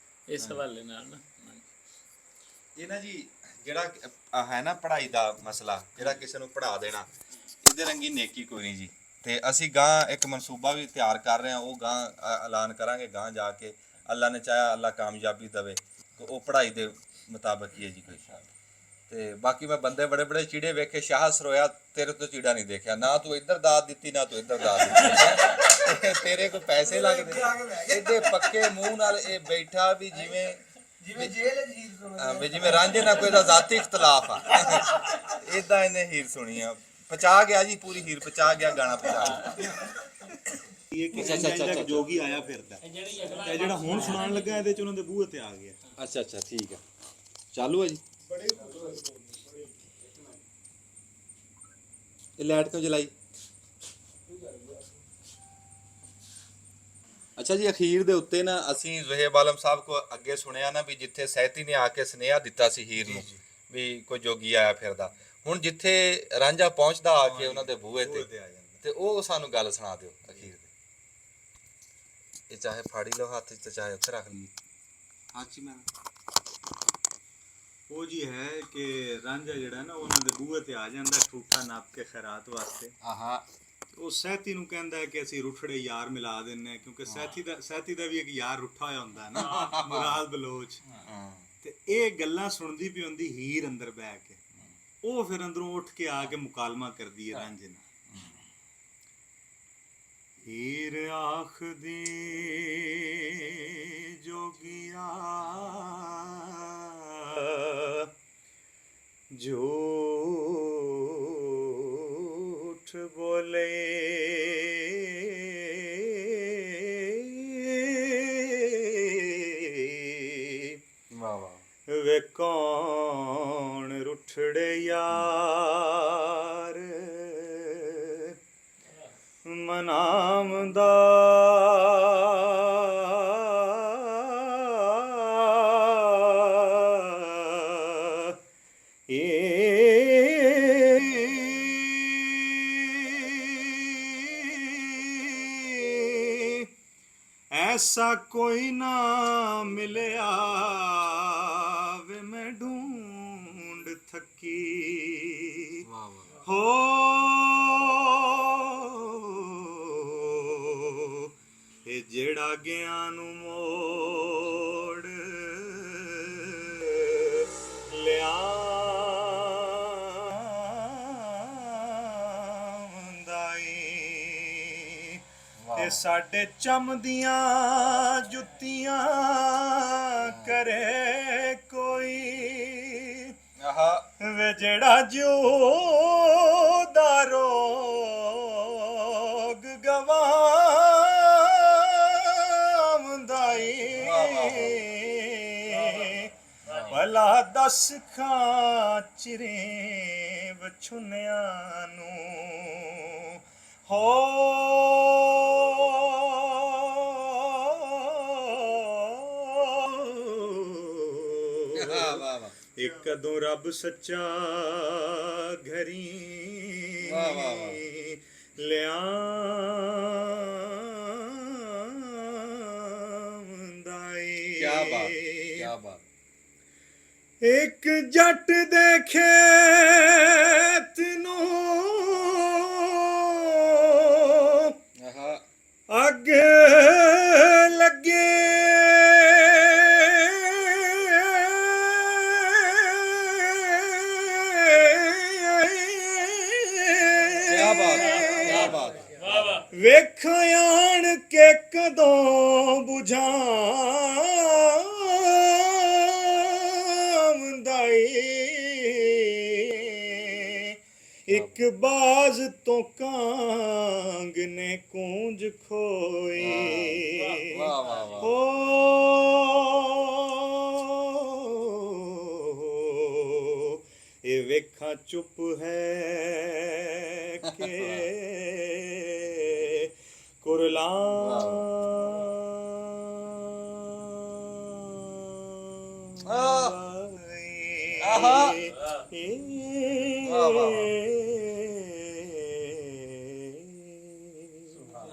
Speaker 5: ਇਸ ਹਵਾਲੇ ਨਾਲ ਨਾ।
Speaker 2: ਇਹ ਨਾ ਜੀ ਜਿਹੜਾ ਹੈ ਨਾ ਪੜ੍ਹਾਈ ਦਾ ਮਸਲਾ, ਜਿਹੜਾ ਕਿਸੇ ਨੂੰ ਪੜ੍ਹਾ ਦੇਣਾ, ਇਹਦੇ ਰੰਗੀ ਨੇਕੀ ਕੋਈ ਨਹੀਂ ਜੀ। ਤੇ ਅਸੀਂ ਗਾਂ ਇੱਕ ਮਨਸੂਬਾ ਵੀ ਤਿਆਰ ਕਰ ਰਹੇ ਹਾਂ, ਉਹ ਗਾਂ ਐਲਾਨ ਕਰਾਂਗੇ ਗਾਂ ਜਾ ਕੇ। ਅੱਲਾ ਨੇ ਚਾਹਿਆ ਅੱਲਾ ਕਾਮਯਾਬੀ ਦੇਵੇ, ਉਹ ਪੜ੍ਹਾਈ ਦੇ ਮੁਤਾਬਕ ਹੀ ਹੈ ਜੀ ਕੋਈ। ਤੇ ਬਾਕੀ ਮੈਂ ਬੰਦੇ ਬੜੇ ਬੜੇ ਚੀੜੇ ਵੇਖੇ, ਸ਼ਾਹ ਸਰੋਇਆ ਤੇਰੇ ਤੋਂ ਚੀੜਾ ਨਹੀਂ ਦੇਖਿਆ, ਨਾ ਤੂੰ ਇੱਧਰ ਦਾਤ ਦਿੱਤੀ ਨਾ ਤੂੰ ਇੱਧਰ ਦਾਤ ਦਿੱਤੀ, ਤੇਰੇ ਕੋਲ ਪੈਸੇ ਲੱਗਦੇ ਇਹਦੇ ਪੱਕੇ ਮੂੰਹ ਨਾਲ ਇਹ ਬੈਠਾ ਵੀ ਜਿਵੇਂ ਜਿਵੇਂ ਰਾਂਝੇ ਨਾਲ ਕੋਈ ਦਾ ਜ਼ਾਤੀ ਇਖਤਲਾਫ ਆ। ਇਦਾਂ ਇਹਨੇ ਹੀਰ ਸੁਣੀ ਆ, ਪਚਾ ਗਿਆ ਜੀ, ਪੂਰੀ ਹੀਰ ਪਚਾ ਗਿਆ, ਗਾਣਾ ਪਚਾ ਗਿਆ।
Speaker 1: ਇਹ ਜੋਗੀ ਆਇਆ ਫਿਰਦਾ, ਇਹ ਜਿਹੜਾ ਹੁਣ ਸੁਣਾਉਣ ਲੱਗਾ ਇਹਦੇ ਚ ਉਹਨਾਂ ਦੇ ਬੂਹੇ ਤੇ ਆ ਗਿਆ।
Speaker 2: ਅੱਛਾ ਠੀਕ ਹੈ, ਚਾਲੂ ਹੈ ਜੀ। ਇਹ ਲਾਈਟ ਕਿਉਂ ਜਲਾਈ? ਅੱਛਾ ਜੀ, ਅਖੀਰ ਦੇ ਉੱਤੇ ਨਾ ਅਸੀਂ ਜ਼ੁਹੇਬ ਆਲਮ ਸਾਹਿਬ ਕੋ ਅੱਗੇ ਸੁਣਿਆ ਨਾ ਵੀ ਜਿੱਥੇ ਸੈਤੀ ਨੇ ਆ ਕੇ ਸੁਨੇਹਾ ਦਿੱਤਾ ਸੀ ਹੀਰ ਨੂੰ ਵੀ ਕੋਈ ਜੋਗੀ ਆਇਆ ਫਿਰਦਾ, ਹੁਣ ਜਿੱਥੇ ਰਾਂਝਾ ਪਹੁੰਚਦਾ ਆ ਕੇ ਉਹਨਾਂ ਦੇ ਬੂਹੇ ਤੇ ਉਹ ਸਾਨੂੰ ਗੱਲ ਸੁਣਾ ਦਿਓ ਅਖੀਰ ਦੇ। ਇਹ ਚਾਹੇ ਫਾੜੀ ਲਓ ਹੱਥ 'ਚ ਤੇ ਚਾਹੇ ਉੱਥੇ ਰੱਖ ਲਈ ਹੱਥ 'ਚ। ਮੈਂ
Speaker 1: ਉਹ ਜੀ ਹੈ ਕਿ ਰਾਂਝਾ ਜਿਹੜਾ ਨਾ ਉਹਨਾਂ ਦੇ ਬੂਹੇ ਤੇ ਆ ਜਾਂਦਾ ਠੂਠਾ ਨੱਪ ਕੇ ਖੈਰਾਤ ਵਾਸਤੇ। ਉਹ ਸੈਤੀ ਨੂੰ ਕਹਿੰਦਾ ਹੈ ਕਿ ਅਸੀਂ ਰੁੱਠੜੇ ਯਾਰ ਮਿਲਾ ਦਿੰਨੇ, ਕਿਉਂਕਿ ਸੈਤੀ ਦਾ ਵੀ ਇੱਕ ਯਾਰ ਰੁੱਠਾ ਹੋਇਆ ਹੁੰਦਾ ਹੈ ਨਾ, ਮੁਰਾਦ ਬਲੋਚ। ਤੇ ਇਹ ਗੱਲਾਂ ਸੁਣਦੀ ਪਈ ਹੁੰਦੀ ਹੀਰ ਅੰਦਰ ਬਹਿ ਕੇ, ਉਹ ਫਿਰ ਅੰਦਰੋਂ ਉੱਠ ਕੇ ਆ ਕੇ ਮੁਕਾਲਮਾ ਕਰਦੀ ਹੈ ਰਾਂਝੇ ਨਾਲ। ਹੀਰ ਆਖਦੀ ਜੋਗਿਆ ਝੂਠ ਬੋਲੇ ਵੇ ਕੌਣ ਰੁੱਠੜੇ ਯਾਰ ਮਨਾਮਦਾ ऐसा कोई ना मिलया वे मैं ढूंढ थकी हो
Speaker 4: ਵੈਰਾਗਿਆਂ ਨੂੰ ਮੋੜ ਲਿਆਉਂਦਾ ਏ ਤੇ ਸਾਡੇ ਚਮਦੀਆਂ ਜੁੱਤੀਆਂ ਕਰੇ ਕੋਈ
Speaker 2: ਆਹਾ
Speaker 4: ਵੇ ਜਿਹੜਾ ਜਿਉਦਾ ਰੋਗ ਗਵਾਉਂਦਾ ਏ ਭਲਾ ਦੱਸ ਖਾਂ ਚਿਰੇ ਵਛੁਨਿਆਂ ਨੂੰ
Speaker 2: ਵਾਹ ਵਾਹ ਵਾਹ
Speaker 4: ਇੱਕ ਕਦੋਂ ਰੱਬ ਸੱਚਾ ਘਰੀ
Speaker 2: ਵਾਹ, ਵਾਹ, ਵਾਹ।
Speaker 4: ਲਿਆਉਂਦਾ ਏ
Speaker 2: ਕੀ ਬਾਤ ਕੀ ਬਾਤ
Speaker 4: ਇੱਕ ਜੱਟ ਦੇ ਖੇਤ ਨੂੰ
Speaker 2: ਆਹਾ
Speaker 4: ਅੱਗ ਲੱਗੇ
Speaker 2: ਕੀ ਬਾਤ ਕੀ ਬਾਤ
Speaker 4: ਵੇਖ ਆਣ ਕੇ ਕਦੋਂ ਬੁਝਾਉਂਦਾ ਏ ਇੱਕ ਬਾਜ਼ ਤੋਂ ਕਾਂਗ ਨੇ ਕੂੰਜ ਖੋਏ
Speaker 2: ਵਾਹ ਵਾਹ ਵਾਹ
Speaker 4: ਓ ਇਹ ਵੇਖਾਂ ਚੁੱਪ ਹੈ ਕਿ ਕੁਰਲਾਂ
Speaker 2: ਆਹਾ।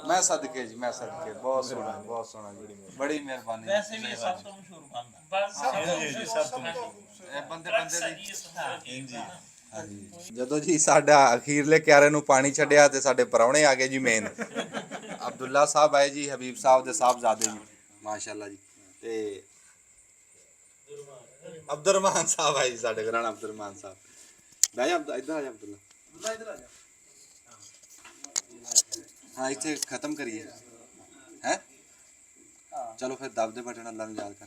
Speaker 2: ਮੈਂ ਸਦਕੇ ਜੀ ਮੈਂ ਸਦਕੇ ਬਹੁਤ ਸੋਹਣਾ ਜੀ ਬੜੀ ਮਿਹਰਬਾਨੀ
Speaker 3: ਵੈਸੇ ਵੀ ਇਹ ਸਭ ਤੋਂ ਮਸ਼ਹੂਰ ਬੰਦਾ
Speaker 5: ਬਸ
Speaker 2: ਇਹ ਬੰਦੇ ਦੀ ਹਾਂਜੀ ਜਦੋਂ ਜੀ ਸਾਡਾ ਅਖੀਰਲੇ ਕਿਆਰੇ ਨੂੰ ਪਾਣੀ ਛੱਡਿਆ ਤੇ ਸਾਡੇ ਪਰੌਣੇ ਆ ਗਏ ਜੀ ਮੇਨ ਅਬਦੁੱਲਾ ਸਾਹਿਬ ਆਏ ਜੀ ਹਬੀਬ ਸਾਹਿਬ ਦੇ ਸਾਹਿਬਜ਼ਾਦੇ ਜੀ ਮਾਸ਼ਾਅੱਲਾ ਜੀ ਤੇ ਅਬਦੁਰਰਹਿਮਾਨ ਸਾਹਿਬ ਆਏ ਜੀ ਸਾਡੇ ਘਰਾਣਾ ਅਬਦੁਰਰਹਿਮਾਨ ਸਾਹਿਬ ਬਹਿ ਜਾ ਇੱਧਰ ਆ ਜਾ ਅਬਦੁੱਲਾ ਇੱਧਰ ਆ ਜਾ ਹਾਂ ਇੱਥੇ ਖਤਮ ਕਰੀਏ ਹੈ ਚਲੋ ਫਿਰ ਦਬ ਦੇ ਬਟਨ ਅੱਲਾ ਨੂੰ ਯਾਦ ਕਰ